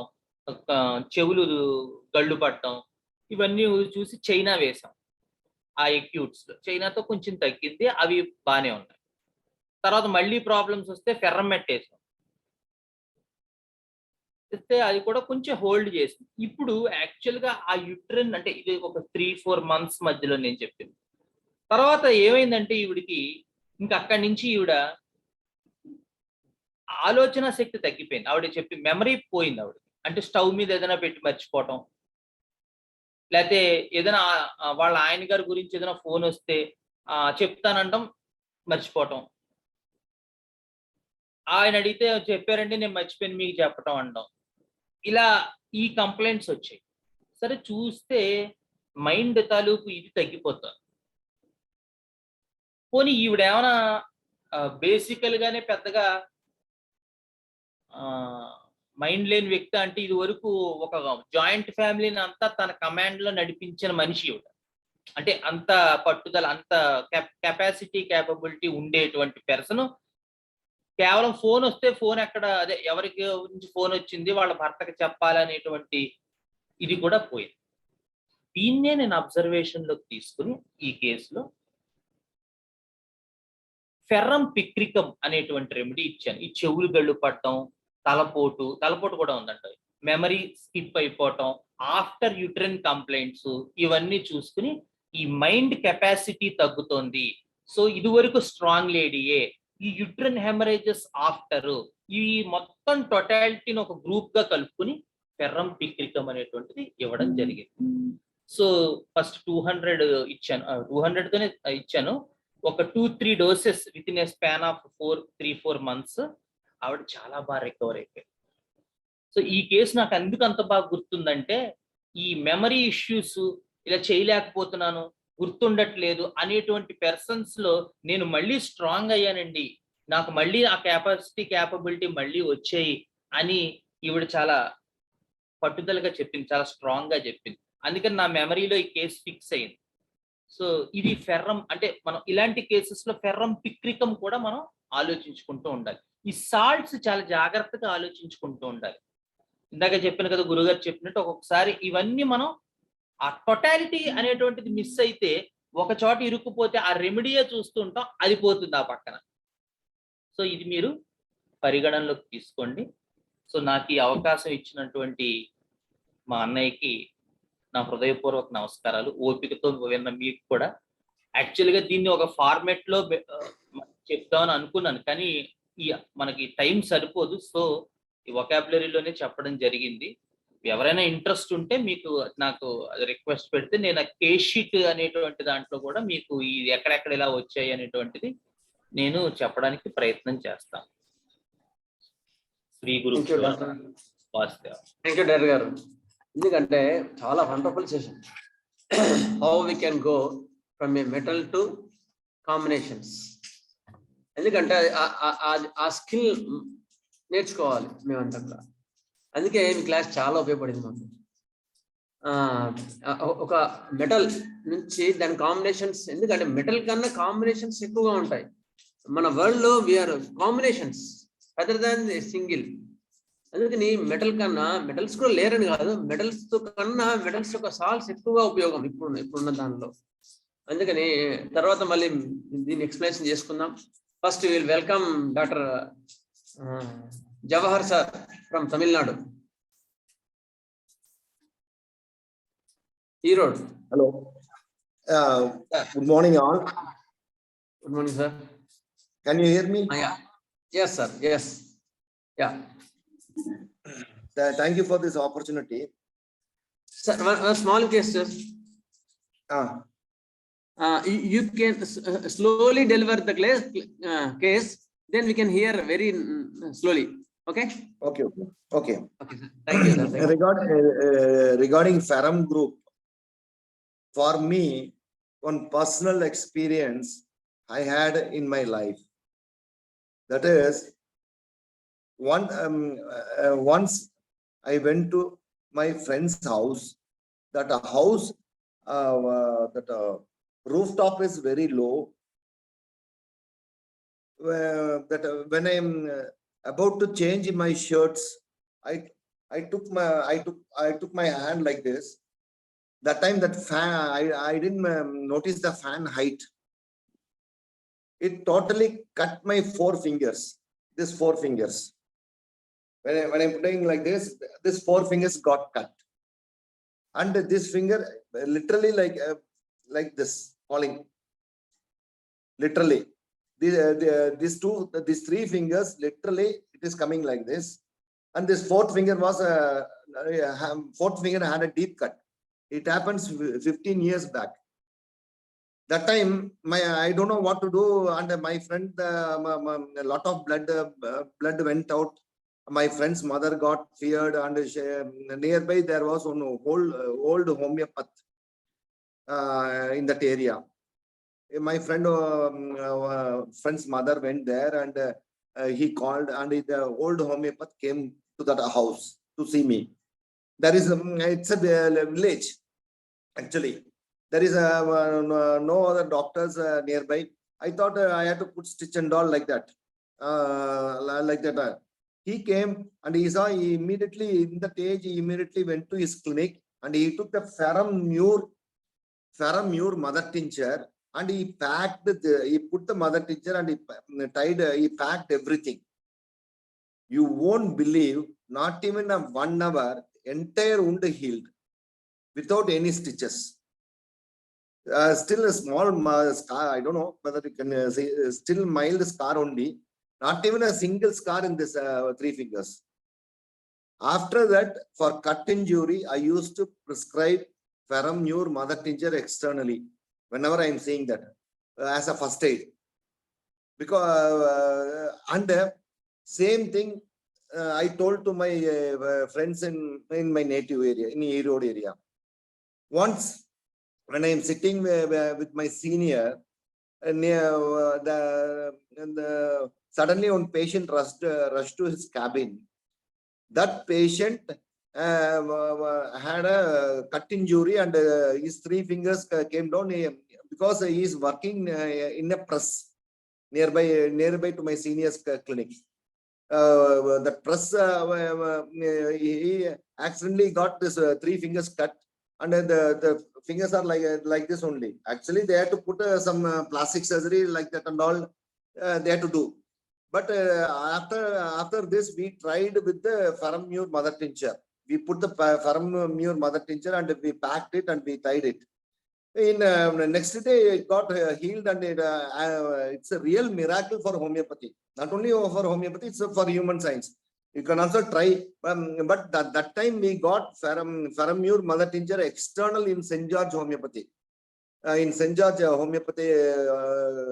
చెవులు గళ్ళు పట్టడం, ఇవన్నీ చూసి చైనా వేసాం. ఆ ఎక్యూట్స్ చైనాతో కొంచెం తగ్గింది, అవి బాగానే ఉన్నాయి. తర్వాత మళ్ళీ ప్రాబ్లమ్స్ వస్తే ఫెర్రమెట్ వేసాం, ఇస్తే అది కూడా కొంచెం హోల్డ్ చేసింది. ఇప్పుడు యాక్చువల్గా ఆ యూట్రిన్ అంటే ఇది ఒక 3-4 months మధ్యలో నేను చెప్పింది. తర్వాత ఏమైందంటే ఈవిడికి ఇంకా అక్కడి నుంచి ఈవిడ ఆలోచన శక్తి తగ్గిపోయింది. ఆవిడ చెప్పి మెమరీ పోయింది ఆవిడ. అంటే స్టవ్ మీద ఏదైనా పెట్టి మర్చిపోవటం, లేకపోతే ఏదైనా వాళ్ళ ఆయన గారి గురించి ఏదైనా ఫోన్ వస్తే చెప్తానంటాం, మర్చిపోవటం. ఆయన అడిగితే చెప్పారండి నేను మర్చిపోయాను మీకు చెప్పటం అనడం. ఇలా ఈ కంప్లైంట్స్ వచ్చాయి. సరే చూస్తే మైండ్ తాలూకు ఇది తగ్గిపోతుంది. పోనీ ఈవిడ ఏమైనా బేసికల్ గానే పెద్దగా మైండ్ లేని వ్యక్తి అంటే, ఇది వరకు ఒక జాయింట్ ఫ్యామిలీని అంతా తన కమాండ్ లో నడిపించిన మనిషి ఈవిడ. అంటే అంత పట్టుదల, అంత కెపాసిటీ క్యాపబిలిటీ ఉండేటువంటి పర్సన్, కేవలం ఫోన్ వస్తే ఫోన్ ఎక్కడ, అదే ఎవరికి నుంచి ఫోన్ వచ్చింది వాళ్ళ భర్తకి చెప్పాలనేటువంటి ఇది కూడా పోయింది. దీన్నే నేను అబ్జర్వేషన్ లోకి తీసుకుని ఈ కేసులో ఫెర్రమ్ పిక్రికం అనేటువంటి రెమెడీ ఇచ్చాను. ఈ చెవులు గళ్ళు పట్టడం, తలపోటు కూడా ఉందంట, మెమరీ స్కిప్ అయిపోవటం, ఆఫ్టర్ యూట్రిన్ కంప్లైంట్స్, ఇవన్నీ చూసుకుని ఈ మైండ్ కెపాసిటీ తగ్గుతోంది. సో ఇది వరకు స్ట్రాంగ్ లేడీయే, ఈ యూట్రిన్ హెమరేజెస్ ఆఫ్టర్, ఈ మొత్తం టోటాలిటీని ఒక గ్రూప్ గా కలుపుకుని ఫెర్రమ్ పిక్రికం అనేటువంటిది ఇవ్వడం జరిగింది. సో ఫస్ట్ 200 ఇచ్చాను, 200 తోనే ఇచ్చాను. ఒక 2-3 doses with in a span of 3-4 months ఆవిడ చాలా బాగా రికవర్ అయిపోయింది. సో ఈ కేసు నాకు ఎందుకు అంత బాగా గుర్తుందంటే, ఈ మెమరీ ఇష్యూస్, ఇలా చేయలేకపోతున్నాను, గుర్తుండట్లేదు అనేటువంటి పర్సన్స్ లో నేను మళ్ళీ స్ట్రాంగ్ అయ్యానండి, నాకు మళ్ళీ ఆ క్యాపబిలిటీ మళ్ళీ వచ్చాయి అని ఈవిడ చాలా పట్టుదలగా చెప్పింది, చాలా స్ట్రాంగ్ గా చెప్పింది. అందుకని నా మెమరీలో ఈ కేసు ఫిక్స్ అయింది. సో ఇది ఫెర్రమ్ అంటే మనం ఇలాంటి కేసెస్ లో ఫెర్రమ్ పిక్రికం కూడా మనం ఆలోచించుకుంటూ ఉండాలి. ఈ సాల్ట్స్ చాలా జాగ్రత్తగా ఆలోచించుకుంటూ ఉండాలి. ఇందాక చెప్పాను కదా, గురుగారు చెప్పినట్టు ఒక్కొక్కసారి ఇవన్నీ మనం ఆ టోటాలిటీ అనేటువంటిది మిస్ అయితే, ఒక చోట ఇరుక్కుపోతే ఆ రెమెడీయే చూస్తూ ఉంటాం, అది పోతుంది ఆ పక్కన. సో ఇది మీరు పరిగణనలోకి తీసుకోండి. సో నాకు ఈ అవకాశం ఇచ్చినటువంటి మా అన్నయ్యకి నా హృదయపూర్వక నమస్కారాలు. ఓపికతో విన్న మీకు కూడా. యాక్చువల్గా దీన్ని ఒక ఫార్మెట్ లో చెప్దామని అనుకున్నాను, కానీ మనకి టైం సరిపోదు. సో ఈ వొకాబులరీలోనే చెప్పడం జరిగింది. ఎవరైనా ఇంట్రెస్ట్ ఉంటే మీకు నాకు రిక్వెస్ట్ పెడితే నేను కేస్ షీట్ అనేటువంటి దాంట్లో కూడా మీకు ఈ ఎక్కడెక్కడ ఇలా వచ్చాయి అనేటువంటిది నేను చెప్పడానికి ప్రయత్నం చేస్తాను. Shri Guru Vasudeva. Thank you director గారు. ఎందుకంటే చాలా wonderful session. How we can go from a metal to combinations. ఎందుకంటే ఆ స్కిల్ నేర్చుకోవాలి మేమంతా కూడా. అందుకే మీ క్లాస్ చాలా ఉపయోగపడింది మాకు. ఒక మెటల్ నుంచి దాని కాంబినేషన్స్, ఎందుకంటే మెటల్ కన్నా కాంబినేషన్స్ ఎక్కువగా ఉంటాయి మన వరల్డ్ లో. We are combinations other than single. అందుకని మెటల్ కన్నా, మెటల్స్ కూడా లేరని కాదు, మెటల్స్ తో కన్నా మెటల్స్ యొక్క సాల్ట్స్ ఎక్కువగా ఉపయోగం ఇప్పుడున్న దానిలో. అందుకని తర్వాత మళ్ళీ దీన్ని ఎక్స్ప్లెనేషన్ చేసుకుందాం. First will welcome doctor Jawahar sir from Tamil Nadu. E-Road. Hello. Good morning, all. Good morning, sir. Can you hear me? Yeah. Yes, sir. Yes. Yeah. Thank you for this opportunity. Sir, one small case, sir. Ah, You can slowly deliver the case, then we can hear very slowly. Okay? okay. Okay, sir. Thank you, sir. Thank you. Regarding Ferrum Group, for me, one personal experience I had in my life. That is, once I went to my friend's house. That house, that rooftop is very low. When I'm about to change my shirts, I took my hand like this. That time that fan, I didn't notice the fan height. It totally cut my 4 fingers. This 4 fingers. When I'm putting like this 4 fingers got cut, and this finger literally like this falling. Literally, these 3 fingers literally it is coming like this, and this 4th finger was 4th finger had a deep cut. It happens 15 years back. That time I don't know what to do, and my friend a lot of blood went out. My friend's mother got feared, and nearby there was one old homeopath in that area. My friend's mother went there, and he called, and the old homeopath came to that house to see me. There is it's a village actually. There is no other doctors nearby. I thought I had to put stitch and all like that. He came and he saw. He immediately in that age. He immediately went to his clinic and he took the Ferrum Mure mother tincture. And he packed he put the mother tincture and he packed everything. You won't believe, not even a 1 hour, entire wound healed without any stitches. Still a small scar. I don't know whether you can say still mild scar only. Not even a single scar in this 3 fingers. After that, for cut injury, I used to prescribe Ferrum Mure mother tincture externally. Whenever I am saying that as a first aid, because and same thing I told to my friends in my native area, in E-Road area. Once when I am sitting with my senior, suddenly one patient rushed to his cabin. That patient had a cut injury and his 3 fingers came down because he is working in a press nearby to my senior's clinic. The press, he accidentally got this 3 fingers cut, and the fingers are like this only. Actually, they had to put some plastic surgery like that and all they had to do. But after this, we tried with the Ferrum Mure mother tincture. We put the Ferrum Mure mother tincture and we packed it and we tied it. In next day, it got healed, and it's a real miracle for homeopathy. Not only for homeopathy, it's for human science. You can also try, but that time we got Ferrum Mure mother tincture external in St. George Homeopathy. In St. George Homeopathy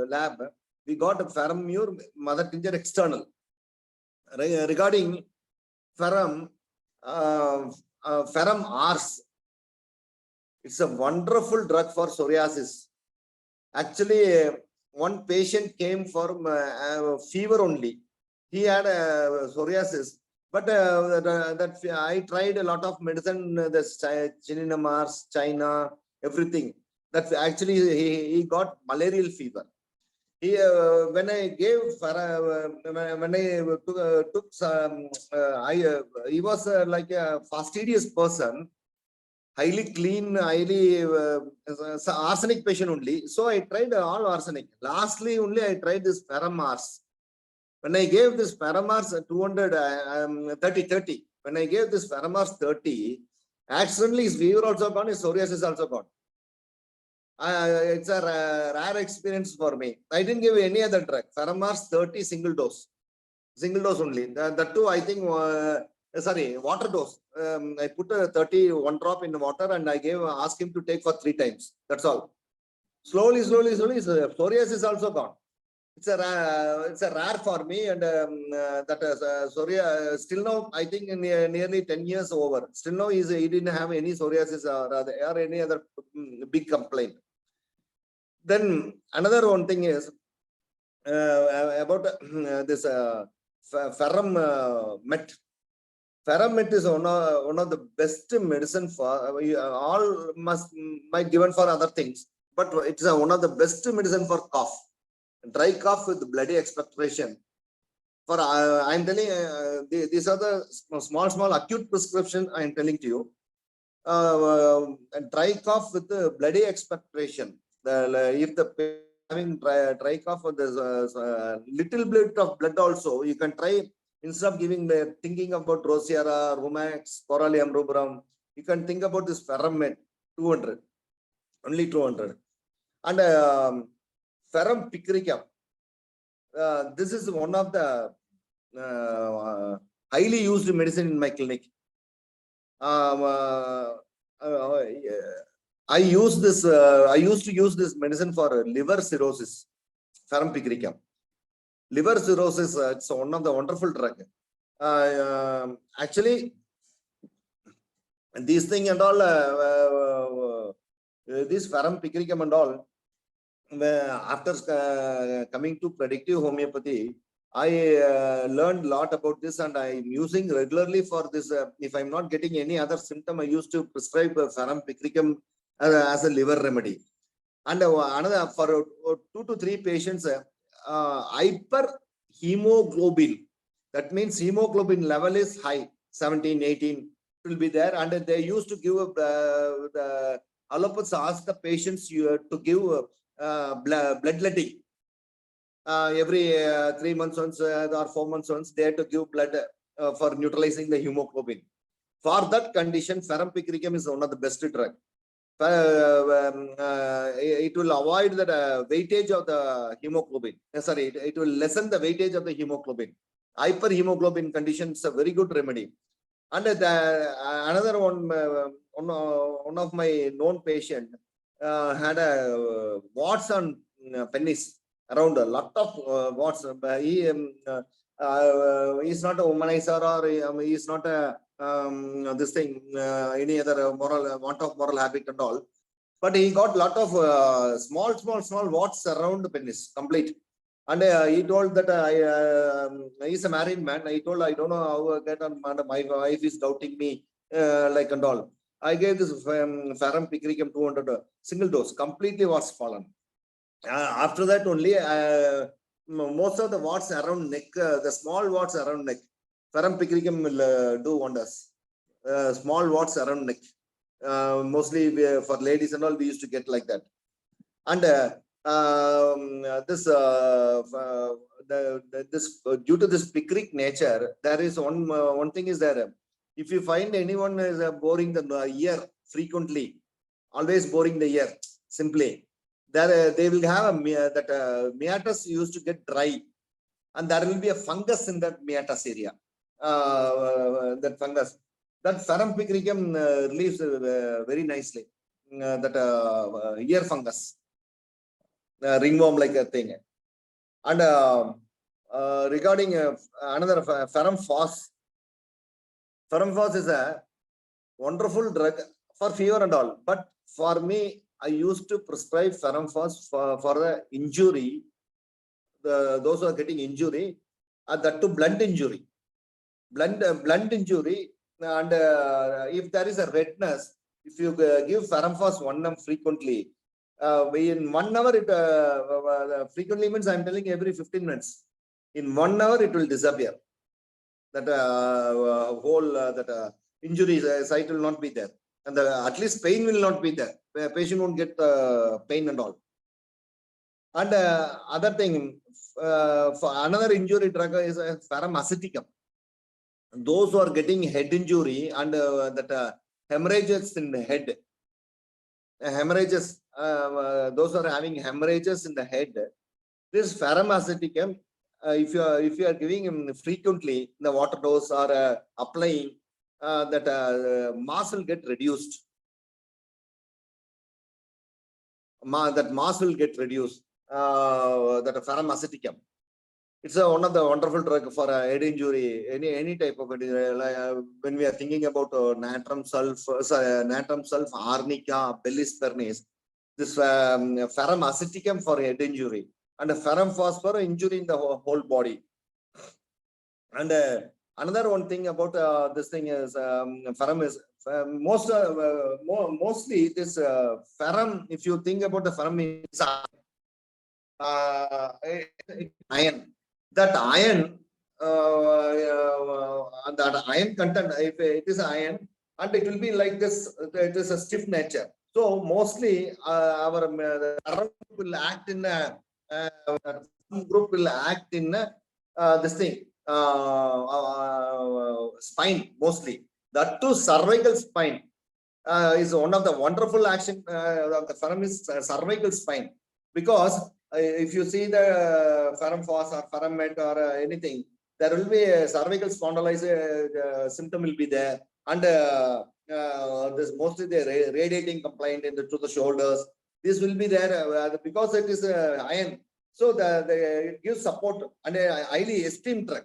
lab, we got a Ferrum Mure mother tincture external. Regarding Ferrum, Ferrum Ars, it's a wonderful drug for psoriasis. Actually, one patient came for fever only. He had psoriasis, but that I tried a lot of medicine, the Chininamars, China, everything. That actually he got malarial fever. He when I gave when I took some, he was like a fastidious person. Highly clean, highly arsenic patient only. So I tried all arsenic. Lastly, only I tried this Ferrum Ars. When I gave this Ferrum Ars 200, 30. When I gave this Ferrum Ars 30, Accidentally, his fever also gone, his psoriasis also gone. It's a rare experience for me. I didn't give any other drug. Ferrum 30 single dose only. That too, I think, water dose. I put a 1 drop in the water and I asked him to take for 3 times. That's all. Slowly, his psoriasis also gone. It's a rare for me, and still now, I think nearly 10 years over. Still now, he didn't have any psoriasis or any other big complaint. Then another one thing is about this Ferrum Met. Ferrum Met is one of the best medicine for all might given for other things, but it's one of the best medicine for cough. Dry cough with bloody expectoration. For I'm telling these are the small acute prescription I am telling to you. Dry cough with the bloody expectoration. If the having dry cough or there's a little bit of blood also, you can try instead of giving thinking about Roseara, Rumax, Coralium rubrum, you can think about this Ferrum Med 200, only 200, and Ferrum picricum. This is one of the highly used medicine in my clinic. I used to use this medicine for liver cirrhosis, Ferrum picricum. Liver cirrhosis, it's one of the wonderful drug. Actually, these thing and all, this Ferrum picricum and all, after coming to predictive homeopathy, I learned a lot about this, and I'm using regularly for this. If I'm not getting any other symptom, I used to prescribe Ferrum picricum as a liver remedy. And another for 2 to 3 patients, hyperhemoglobin. That means hemoglobin level is high, 17, 18 will be there, and they used to give the allopathists ask the patients to give bloodletting. Every 3 months once or 4 months once, they have to give blood for neutralizing the hemoglobin. For that condition, Ferrum picricum is one of the best drug. It will avoid the weightage of the hemoglobin. It will lessen the weightage of the hemoglobin. Hyperhemoglobin condition is a very good remedy. And another one of my known patient had a warts on penis, around a lot of warts. He is not a womanizer, or he is not a this thing, any other want of moral habit and all. But he got a lot of small warts around the penis, complete. And he told that he's a married man. I told, I don't know how I get on. My wife is doubting me, like and all. I gave this Ferrum picricum 200 single dose, completely was fallen. After that only, most of the warts around neck, the small warts around neck, Ferrum picricum will do wonders. Small warts around neck, mostly for ladies and all, we used to get like that. And this due to this picric nature, there is one thing is there. If you find anyone is boring the ear frequently, always boring the ear, simply, there they will have that meatus used to get dry, and there will be a fungus in that meatus area. That fungus, that Ferrum picricum relieves very nicely. That ear fungus, ringworm like a thing. And regarding another Ferrum phos. Ferrum phos is a wonderful drug for fever and all, but for me, I used to prescribe Ferrum phos for the injury, those who are getting injury, and that to blunt injury. Blunt injury, and if there is a redness, if you give Ferrum phos 1 mg frequently, in 1 hour, it frequently means I'm telling every 15 minutes. In 1 hour, it will disappear. That whole that injury site will not be there, and at least pain will not be there. The patient won't get pain and all. And other thing, for another injury drug is Ferrum aceticum. Those who are getting head injury and that hemorrhages in the head. Hemorrhages, those who are having hemorrhages in the head, this Ferrum aceticum, if you are giving him frequently the water dose or applying, that mass will get reduced. That mass will get reduced. That Ferrum aceticum. It's one of the wonderful drug for head injury, any type of injury. When we are thinking about natrum sulph, arnica, bellis pernis, this Ferrum aceticum for head injury, and Ferrum phos for injury in the whole body. And another one thing about this thing is Ferrum is mostly this Ferrum. If you think about the Ferrum, is iron. That iron content, if it is iron, and it will be like this, it is a stiff nature. So mostly our Ferrum will act in a group will act in this thing spine mostly. That too, cervical spine is one of the wonderful action of the Ferrum is cervical spine, because if you see the Ferrum phos or Ferrum met or anything, there will be a cervical spondylitis symptom will be there, and this mostly the radiating complaint to the shoulders. This will be there because it is iron. So it gives support and a highly esteemed drug.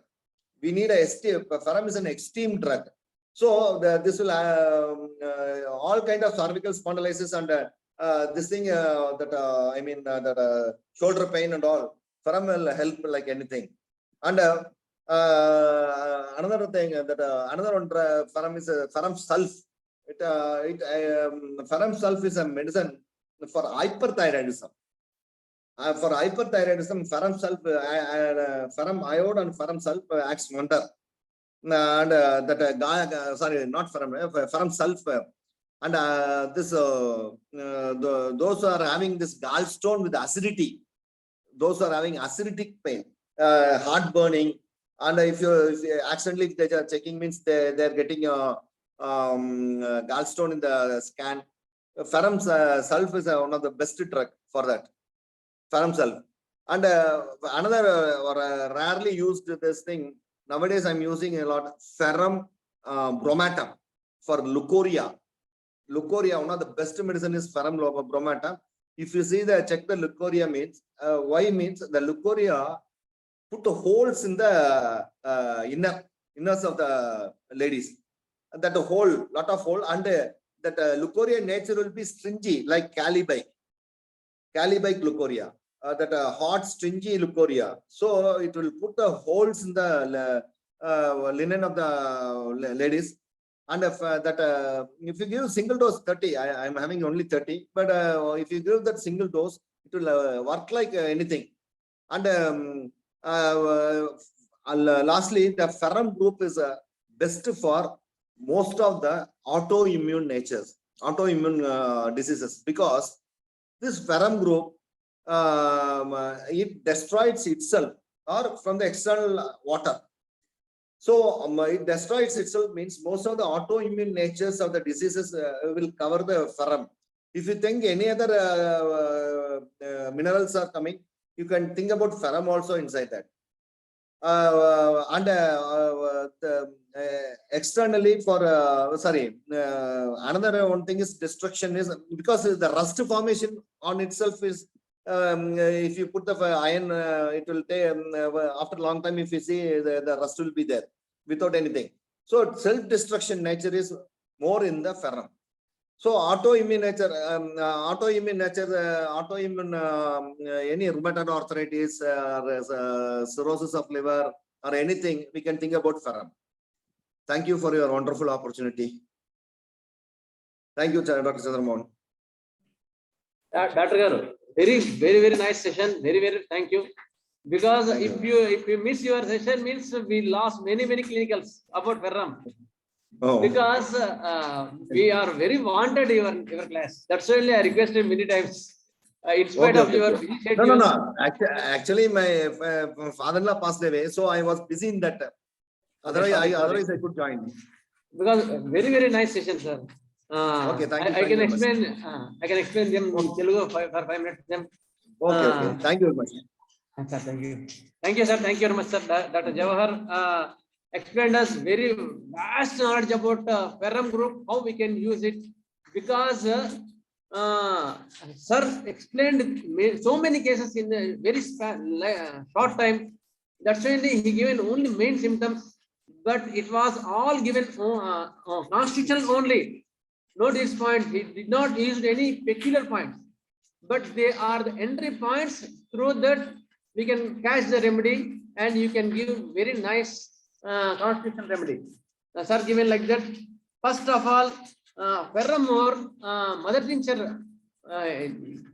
We need a esteem. Ferrum is an esteemed drug. So this will all kind of cervical spondylitis and this thing that shoulder pain and all, Ferrum will help like anything. And another thing that another one Ferrum is Ferrum sulph. Ferrum sulph is a medicine for hyperthyroidism. For hyperthyroidism, Ferrum sulph, Ferrum iode and Ferrum sulph acts wonder. And sorry, not Ferrum, Ferrum sulph. And those who are having this gallstone with acidity, those who are having acidic pain, heart burning, and if you accidentally they are checking, means they're getting a gallstone in the scan. Ferrum sulph is one of the best drug for that. Ferrum sulph. And another rarely used this thing nowadays, I'm using a lot, Ferrum bromatum for leukorrhea. Leukorrhea, one of the best medicine is Ferrum bromatum. If you see check the leukorrhea means, why means the leukorrhea put the holes in the inners of the ladies. And that hole, lot of hole, and that leukorrhea nature will be stringy like calibike leukorrhea. That hot stringy leukorrhea. So it will put the holes in the linen of the ladies. And if if you give single dose 30, I'm having only 30, but if you give that single dose, it will work like anything. And lastly, the Ferrum group is best for most of the autoimmune natures, autoimmune diseases, because this Ferrum group it destroys itself or from the external water. So it destroys itself means most of the autoimmune natures of the diseases will cover the Ferrum. If you think any other minerals are coming, you can think about Ferrum also inside that. Externally for another one thing is destruction is because the rust formation on itself is if you put the iron, it will take after a long time. If you see the rust will be there without anything. So self-destruction nature is more in the Ferrum. So autoimmune nature, any rheumatoid arthritis, cirrhosis of liver, or anything, we can think about Ferrum. Thank you for your wonderful opportunity. Thank you, Dr. Chandramohan. Dr. Garu, very nice session. Very thank you. Because if you miss your session, means we lost many clinicals about Ferrum. Oh. Because we are very wanted your class. That's why I requested many times. In spite of your busy schedule. No. Actually, my father-in-law passed away, so I was busy in that. Otherwise I could join. Because very nice session, sir. Okay, thank you, I thank can you very much. explain. I can explain them in Telugu for 5 minutes. Them. Okay, okay. Thank you very much. Sir, thank you. Thank you, sir. Thank you very much, sir. Dr. Jawahar explained us very vast knowledge about Ferrum group, how we can use it, because sir explained so many cases in a very short time. That's why he given only main symptoms, but it was all given constitutional only. Note this point, he did not use any peculiar points, but they are the entry points through that we can catch the remedy and you can give very nice constitutional remedy. Sir given like that. First of all, Ferrum or mother tincture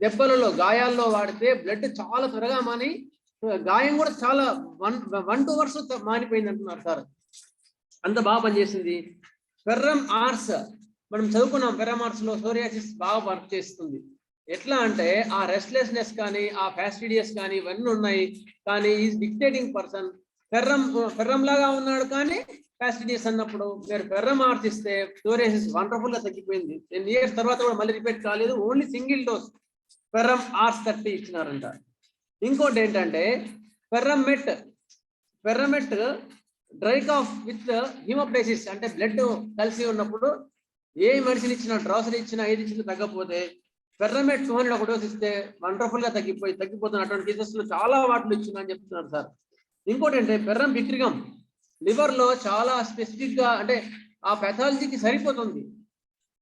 దెబ్బలలో గాయాల్లో వాడితే blood చాలా త్వరగా మాని గాయం కూడా చాలా 1-2 hours మానిపోయింది అంటున్నారు sir. అంత బాగా పనిచేసింది. ఫెర్రమ్ ఆర్ట్స్ మనం చదువుకున్నాం, ఫెర్రమ్ ఆర్ట్స్ లో సోరియాసిస్ బాగా వర్క్ చేస్తుంది. ఎట్లా అంటే ఆ రెస్ట్లెస్నెస్ కానీ ఆ ఫ్యాస్టిడియస్ కానీ ఇవన్నీ ఉన్నాయి, కానీ ఈజ్ డిక్టేటింగ్ పర్సన్. ఫెర్రమ్ లాగా ఉన్నాడు కానీ ఫ్యాస్టిడియస్ అన్నప్పుడు మీరు ఫెర్రమ్ ఆర్ట్స్ ఇస్తే సోరియాసిస్ వండర్ఫుల్ గా తగ్గిపోయింది. 10 years తర్వాత కూడా మళ్ళీ రిపీట్ కాలేదు. Only single dose ferrum arts 30 ఇచ్చినారంట. ఇంకోటి ఏంటంటే ferrum met dry cough with haemoptysis అంటే బ్లడ్ కలిసి ఉన్నప్పుడు ఏ మెడిసిన్ ఇచ్చినా డ్రాసర్ ఇచ్చినా ఏది ఇచ్చినా తగ్గకపోతే ఫెర్రమెట్ 200 ఒక డోస్ ఇస్తే వండర్ఫుల్ గా తగ్గిపోతున్న అటువంటి కేసెస్ లో చాలా వాటిలో ఇచ్చిందని అని చెప్తున్నారు సార్. ఇంకోటి అంటే ఫెర్రమ్ విట్రిగమ్ లివర్ లో చాలా స్పెసిఫిక్ గా అంటే ఆ పెథాలజీకి సరిపోతుంది.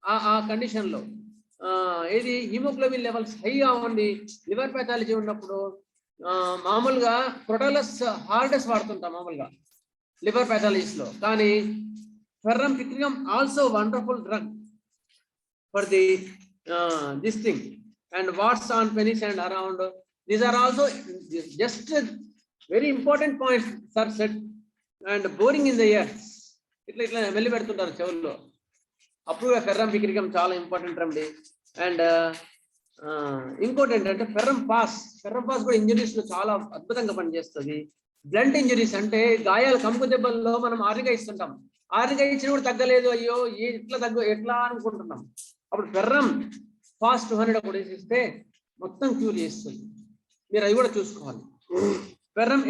ఆ కండిషన్ లో ఏది హిమోగ్లోబిన్ లెవెల్స్ హైగా ఉండి లివర్ పెథాలజీ ఉన్నప్పుడు మామూలుగా ప్రొటాలస్ హార్డెస్ వాడుతుంటాం మామూలుగా లివర్ pathologies లో. కానీ ఫెర్రమ్ విట్రిగమ్ also wonderful drug for the this thing and what's on penis and around. These are also just very important points sir said and boring in the ear. ఇట్లా వెళ్ళి పెడుతుంటారు చెవుల్లో. అప్పుడు ferrum విట్రిగమ్ చాలా important remedy. And ఇంకోటి ఏంటంటే ferrum pass కూడా injuries లో చాలా అద్భుతంగా పనిచేస్తుంది. బ్లంట్ ఇంజరీస్ అంటే గాయాలు కంపు దెబ్బల్లో మనం ఆరిగా ఇస్తుంటాం, ఆరిగా ఇచ్చిన కూడా తగ్గలేదు, అయ్యో ఎట్లా అనుకుంటున్నాం. అప్పుడు ఫెర్రమ్ పాస్ 200 కూడా ఇస్తే మొత్తం క్యూర్ చేస్తుంది. మీరు అవి కూడా చూసుకోవాలి. ఫెర్రమ్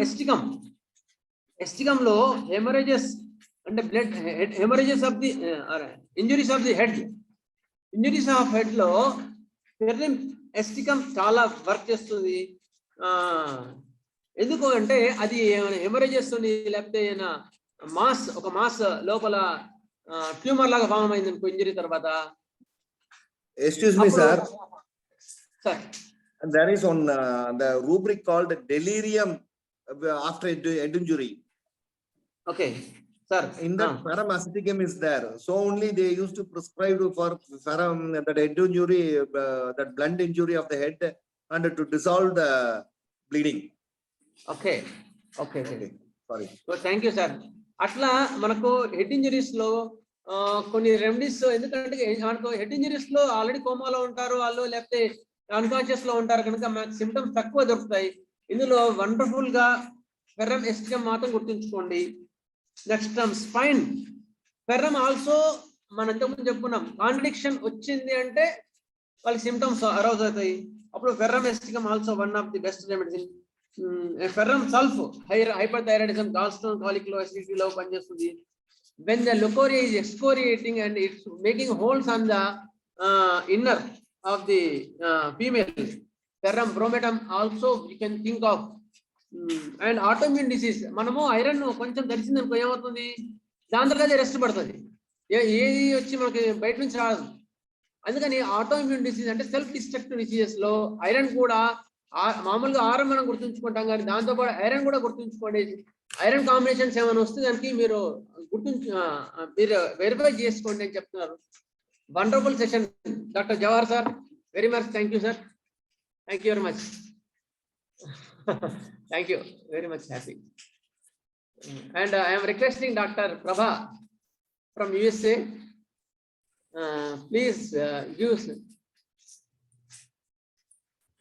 ఎస్టికమ్ లో హెమరేజెస్ అంటే blood haemorrhages of the injuries of the head లో ఫెర్రమ్ ఎస్టికమ్ చాలా వర్క్ చేస్తుంది. ఎందుకు అంటే అది హెమరేజెస్ లేకపోతే ఒక మాస్ లోపల ట్యూమర్ లాగా ఫామ్ అయింది అనుకో ఇంజరీ తర్వాత. Excuse me, sir. Sir. And there is on the rubric called delirium after head injury. Okay, sir. In that Ferrum aceticum is there. So only they used to prescribe for Ferrum that head injury, that blunt injury of the head, and to dissolve the bleeding. Okay. Sorry. So thank you, sir. అట్లా మనకు head injuries లో కొన్ని remedies, ఎందుకంటే మనకు head injuries లో already కోమాలో ఉంటారు వాళ్ళు, లేకపోతే అన్కాన్షియస్ లో ఉంటారు కనుక మనకు సిమ్టమ్స్ తక్కువ దొరుకుతాయి. ఇందులో వండర్ఫుల్ గా ఫెర్రమ్ ఎస్టికమ్ మాత్రం గుర్తుంచుకోండి. నెక్స్ట్ స్పైన్ ఫెర్రమ్ ఆల్సో మనం ఇంతకుముందు చెప్పుకున్నాం, కాంట్రడిక్షన్ వచ్చింది అంటే వాళ్ళకి సిమ్టమ్స్ అరౌజ్ అవుతాయి. అప్పుడు ఫెర్రమ్ ఎస్టికమ్ also one of the best remedy. Ferrum sulph hyperthyroidism, gallstone colic లో అసిడిటీ లో పనిచేస్తుంది. When the leukorrhea is excoriating and it's making holes on the inner of the female, ferrum bromatum also you can think of. And autoimmune disease, మనము iron కొంచెం దరిచింది అనుకో ఏమవుతుంది, దాని తర్వాత rest పడుతుంది, ఏది వచ్చి మనకి బయట నుంచి రాదు. అందుకని ఆటోఇమ్యూన్ డిసీజ్ అంటే సెల్ఫ్ డిస్ట్రక్టివ్ డిసీజెస్ లో ఐరన్ కూడా మామూలుగా ఆరం మనం గుర్తుంచుకుంటాం, కానీ దాంతో పాటు ఐరన్ కూడా గుర్తుంచుకోండి. ఐరన్ కాంబినేషన్స్ ఏమైనా వస్తే దానికి మీరు వెరిఫై చేసుకోండి అని చెప్తున్నారు. Wonderful session doctor Jawahar sir, very much thank you sir, thank you very much, thank you very much, happy. And I'm requesting doctor ప్రభా from USA, please use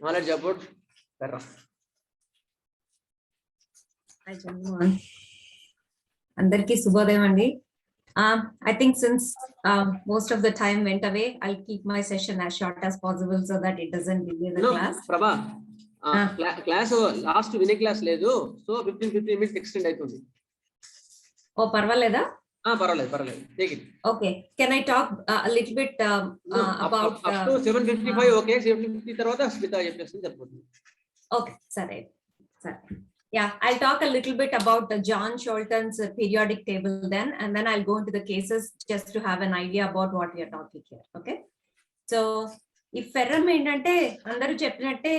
knowledge about Ferrum. అందరికీ శుభోదయం అండి. I think since most of the time went away, I'll keep my session as short as possible so that it doesn't delay the No, class. Prabha, Ah. Class last వినే class లేదు, so 15 minutes extend అవుతుంది. Oh, parvaleda? పర్వాలేదు take it. Okay, can I talk a little bit about up to 7:55 okay, 7:50 తర్వాత స్మిత చెప్పేస్తుంది సరిపోతుంది. Okay, sorry. Yeah, I'll talk a little bit about the John Scholten's periodic table then, and then I'll go into the cases just to have an idea about what we are talking here. Okay, so if ferrum ఏంటంటే అందరూ చెప్పినట్టే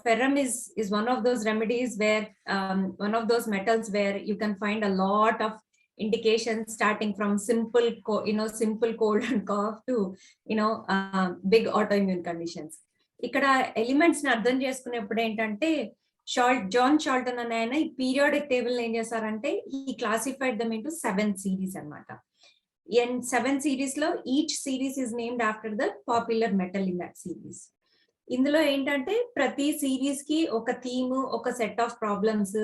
ferrum is one of those remedies where one of those metals where you can find a lot of indications starting from simple cold and cough to big autoimmune conditions. ఇక్కడ elements ని అర్థం చేసుకునేప్పుడు ఏంటంటే John షాల్టన్ అనే ఆయన ఈ periodic table ఏం చేశారంటే ఈ క్లాసిఫైడ్ దమ్ ఇంటూ 7 సిరీస్ అన్నమాట. అండ్ 7 సిరీస్ లో each series is named after the popular metal in that series. ఇందులో ఏంటంటే ప్రతి సిరీస్ కి ఒక థీమ్, ఒక సెట్ ఆఫ్ ప్రాబ్లమ్స్,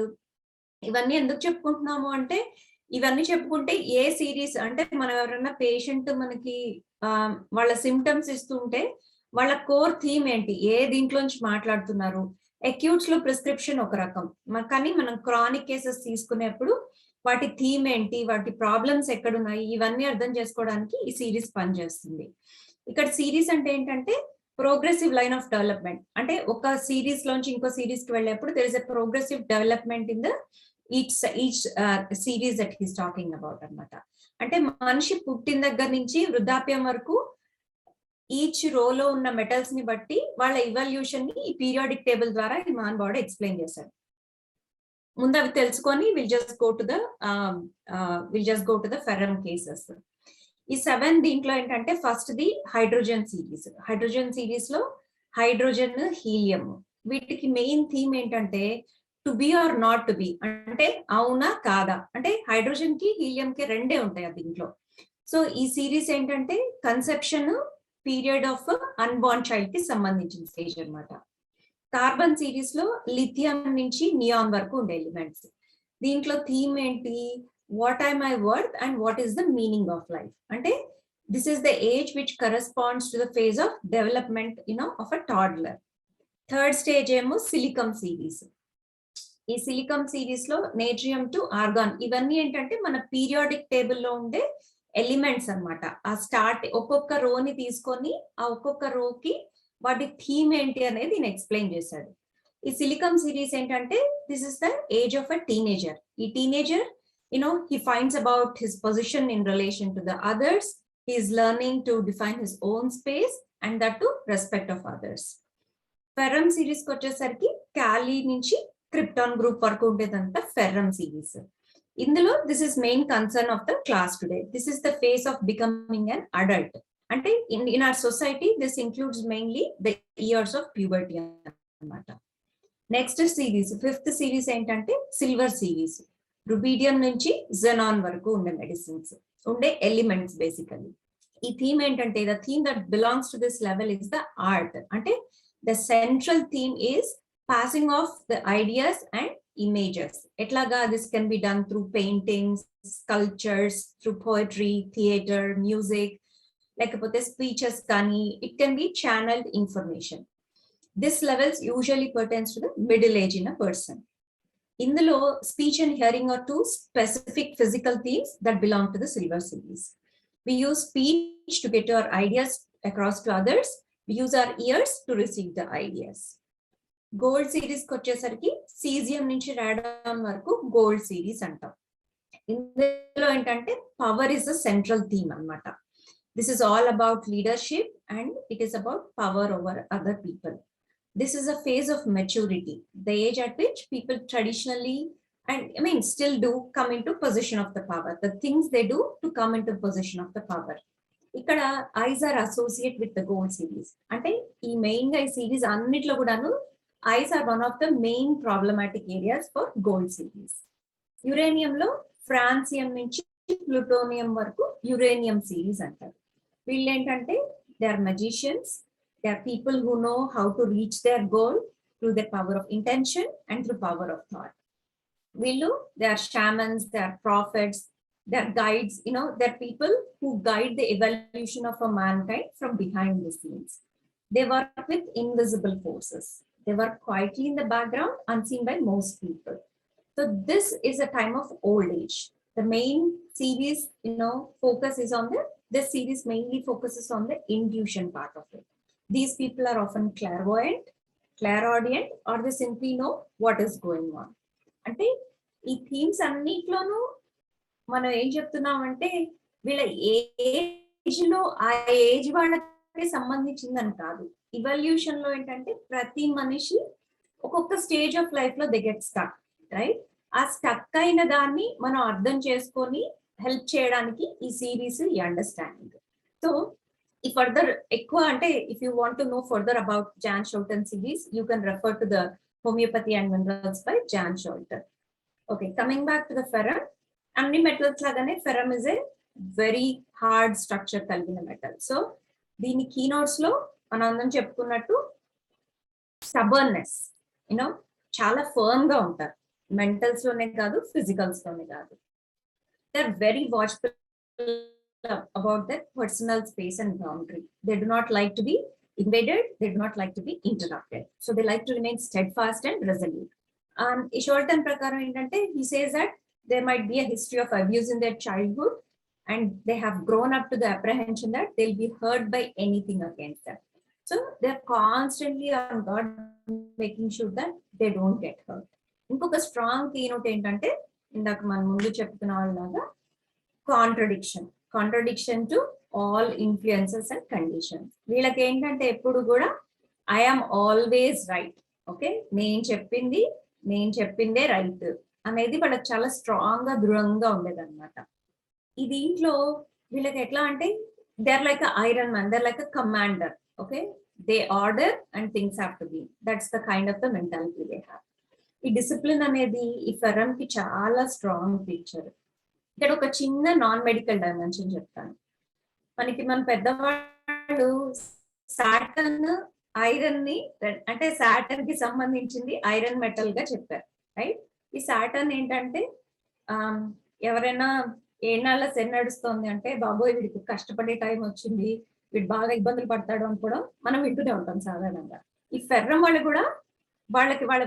ఇవన్నీ ఎందుకు చెప్పుకుంటున్నాము అంటే ఇవన్నీ చెప్పుకుంటే ఏ సిరీస్ అంటే మనం ఎవరైనా పేషెంట్ మనకి వాళ్ళ సిమ్టమ్స్ ఇస్తుంటే వాళ్ళ కోర్ థీమ్ ఏంటి, ఏ దీంట్లోంచి మాట్లాడుతున్నారు. అక్యూట్స్ లో ప్రిస్క్రిప్షన్ ఒక రకం, కానీ మనం క్రానిక్ కేసెస్ తీసుకునేప్పుడు వాటి థీమ్ ఏంటి, వాటి ప్రాబ్లమ్స్ ఎక్కడున్నాయి, ఇవన్నీ అర్థం చేసుకోవడానికి ఈ సిరీస్ పనిచేస్తుంది. ఇక్కడ సిరీస్ అంటే ఏంటంటే ప్రోగ్రెసివ్ లైన్ ఆఫ్ డెవలప్మెంట్. అంటే ఒక సిరీస్ లోంచి ఇంకో సిరీస్ కి వెళ్ళేప్పుడు there is a progressive development in the each series that he's talking about అన్నమాట. అంటే మనిషి పుట్టిన దగ్గర నుంచి వృద్ధాప్యం వరకు ఈచ్ రోలో ఉన్న మెటల్స్ ని బట్టి వాళ్ళ ఇవల్యూషన్ ని ఈ పీరియాడిక్ టేబుల్ ద్వారా ఈ మహానుభావుడు ఎక్స్ప్లెయిన్ చేశాడు. ముందు అవి తెలుసుకొని will just go to the ferrum cases. ఈ 7 దీంట్లో ఏంటంటే first the hydrogen series. Hydrogen series లో హైడ్రోజన్, హీలియం, వీటికి మెయిన్ థీమ్ ఏంటంటే to be or not to be, అంటే అవునా కాదా, అంటే హైడ్రోజన్ కి హీలియం కి రెండే ఉంటాయి దీంట్లో. సో ఈ సిరీస్ ఏంటంటే conception period of unborn child కి సంబంధించిన స్టేజ్ అన్నమాట. కార్బన్ సిరీస్ లో లిథియం నుంచి నియాన్ వరకు ఉండే ఎలిమెంట్స్. దీంట్లో థీమ్ ఏంటి, what I my worth and what is the meaning of life, అంటే this is the age which corresponds to the phase of development of a toddler. Third stage ఏమో silicum series. ఈ silicum series లో natrium to argon, ఇవన్నీ ఏంటంటే మన periodic table లో ఉండే elements అన్నమాట. ఆ ఒక్కొక్క రోని తీసుకొని ఆ ఒక్కొక్క రోకి వాటి థీమ్ ఏంటి అనేది నేను ఎక్స్ప్లెయిన్ చేశాడు. ఈ సిలికమ్ సిరీస్ ఏంటంటే this is the age of a teenager. ఈ teenager he finds about his position in relation to the others. He is learning to define his own space and that to respect of others. Ferrum series కి వచ్చేసరికి క్యాలీ నుంచి krypton group వరకు ఉండేదంతా ferrum series. ఇందులో this is main concern of the class today. This is the phase of becoming an adult. అంటే in our society this includes mainly the years of puberty అన్నమాట. Next series, 5th series ఏంటంటే silver series. Rubidium నుంచి xenon వరకు ఉండే medicines, ఉండే elements basically. ఈ theme ఏంటంటే the theme that belongs to this level is the art. అంటే the central theme is passing off the ideas and images. Etlaga this can be done through paintings, sculptures, through poetry, theater, music, like speeches kani. It can be channeled information. This levels usually pertains to the middle age in a person. In the law, speech and hearing are two specific physical themes that belong to the silver series. We use speech to get our ideas across to others. We use our ears to receive the ideas. Gold series కి వచ్చేసరికి caesium నుంచి Radeon వరకు gold series అంటాం. ఇందులో ఏంటంటే power is the central theme అన్నమాట. This is all about leadership and it is about power over other people. This is a phase of maturity, the age at which people traditionally and still do come into possession of the power, the things they do to come into possession of the power. ఇక్కడ eyes are associate with the gold series. అంటే ఈ main గా ఈ series అన్నిట్లో కూడాను eyes are one of the main problematic areas for gold series. యురేనియంలో francium నుంచి plutonium వరకు యురేనియం సిరీస్ అంటారు. వీళ్ళు ఏంటంటే they are magicians, they are people who know how to reach their goal through the power of intention and through power of thought. వీళ్ళు they are shamans, they are prophets, they're guides, they're people who guide the evolution of a mankind from behind the scenes. They work with invisible forces. They work quietly in the background, unseen by most people. So this is a time of old age. The main series, focus is on this series mainly focuses on the intuition part of it. These people are often clairvoyant, clairaudient, or they simply know what is going on. అంటే ఈ themes అన్నిట్లోనూ మనం ఏం చెప్తున్నాం అంటే వీళ్ళ age లో ఆ ఏజ్ వాళ్ళకి సంబంధించిందని కాదు. ఇవల్యూషన్ లో ఏంటంటే ప్రతి మనిషి ఒక్కొక్క స్టేజ్ ఆఫ్ లైఫ్ లో దే గెట్ స్టక్, రైట్? ఆ స్టక్ అయిన దాన్ని మనం అర్థం చేసుకొని హెల్ప్ చేయడానికి ఈ సిరీస్, ఈ అండర్స్టాండింగ్. సో ఈ ఫర్దర్ ఎక్కువ అంటే if you want to know further about Jan Scholten series, you can refer to the homoeopathy and minerals by Jan Scholten. Okay, coming back to the ferrum. అన్ని metals లాగానే ferrum is a very hard structure కలిగిన metal. So దీని keynotes లో మనం అందరం చెప్పుకున్నట్టు stubbornness, చాలా firm గా ఉంటారు. మెంటల్స్ లోనే కాదు, ఫిజికల్స్ లోనే కాదు. They are very watchful about their personal space and boundary. They do not like to be invaded. They do not like to be interrupted. So they like to remain steadfast and resolute. Shorten prakaram entante, he says that there might be a history of abuse in their childhood, and they have grown up to the apprehension that they'll be hurt by anything against them. So they're constantly on guard, making sure that they don't get hurt. ఇంకొక strong keynote ఏంటంటే ఇందాక మనం ముందు చెప్తున్న వాళ్ళలాగా contradiction to all influences and conditions. వీళ్ళకి ఏంటంటే ఎప్పుడు కూడా ఐఆమ్ ఆల్వేస్ రైట్, ఓకే, నేను చెప్పిందే రైట్ అనేది వాళ్ళకి చాలా స్ట్రాంగ్ గా దృఢంగా ఉండేది అనమాట. ఈ దీంట్లో వీళ్ళకి ఎట్లా అంటే they are like iron man, they are like commander, okay, they order and things have to be. That's the kind of the mentality they have. ఈ డిసిప్లిన్ అనేది ఈ ఫెరమ్ కి చాలా స్ట్రాంగ్ ఫీచర్. ఇక్కడ ఒక చిన్న నాన్ మెడికల్ డైమెన్షన్ చెప్తాను. మన పెద్దవాళ్ళు సాటర్న్ ఐరన్ ని, అంటే సాటర్న్ కి సంబంధించింది ఐరన్ మెటల్ గా చెప్పారు, రైట్? ఈ సాటర్న్ ఏంటంటే ఎవరైనా ఏనాళ్ళ సెన్ నడుస్తోంది అంటే బాబోయ్ వీడికి కష్టపడే టైం వచ్చింది, వీడు బాగా ఇబ్బందులు పడతాడు అని కూడా మనం వింటూనే ఉంటాం సాధారణంగా. ఈ ఫెర్రమ్ వాళ్ళు కూడా వాళ్ళకి వాళ్ళ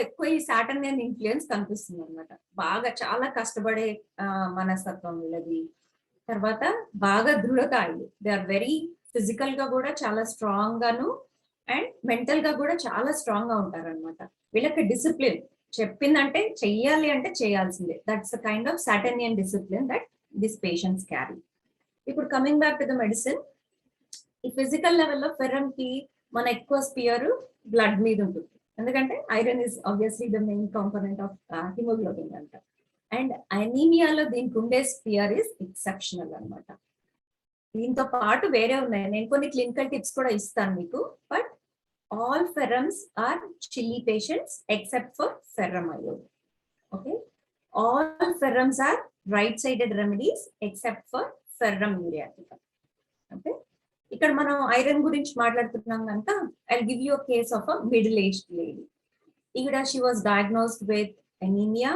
ఎక్కువ ఈ సాటర్న్ ఇన్ఫ్లుయెన్స్ కనిపిస్తుంది అనమాట. బాగా చాలా కష్టపడే మనస్తత్వం వీళ్ళది. తర్వాత బాగా దృఢకాయలు, దే ఆర్ వెరీ ఫిజికల్ గా కూడా చాలా స్ట్రాంగ్ గాను అండ్ మెంటల్ గా కూడా చాలా స్ట్రాంగ్ గా ఉంటారనమాట. వీళ్ళకి డిసిప్లిన్ చెప్పిందంటే చెయ్యాలి అంటే చేయాల్సిందే. That's the kind of saturnian discipline that this patients carry. ఇప్పుడు coming back to the medicine, ఈ ఫిజికల్ లెవెల్లో ఫెరమ్ కి మన ఎక్కువ స్పియర్ బ్లడ్ మీద ఉంటుంది. ఎందుకంటే iron is obviously the main component of haemoglobin అంట. అండ్ అనీమియాలో దీనికి ఉండే స్పియర్ ఇస్ ఎక్సెప్షనల్ అనమాట. దీంతో పాటు వేరే ఉన్నాయి, నేను కొన్ని క్లినికల్ టిప్స్ కూడా ఇస్తాను మీకు. But all ferrums are chilly patients except for ferrum iod. Okay, all ferrums are right sided remedies except for ferrum యూరియాటికా. ఓకే, ఇక్కడ మనం ఐరన్ గురించి మాట్లాడుతున్నాం కనుక I give you a case of a middle aged lady. ఇక్కడ she was diagnosed with anaemia,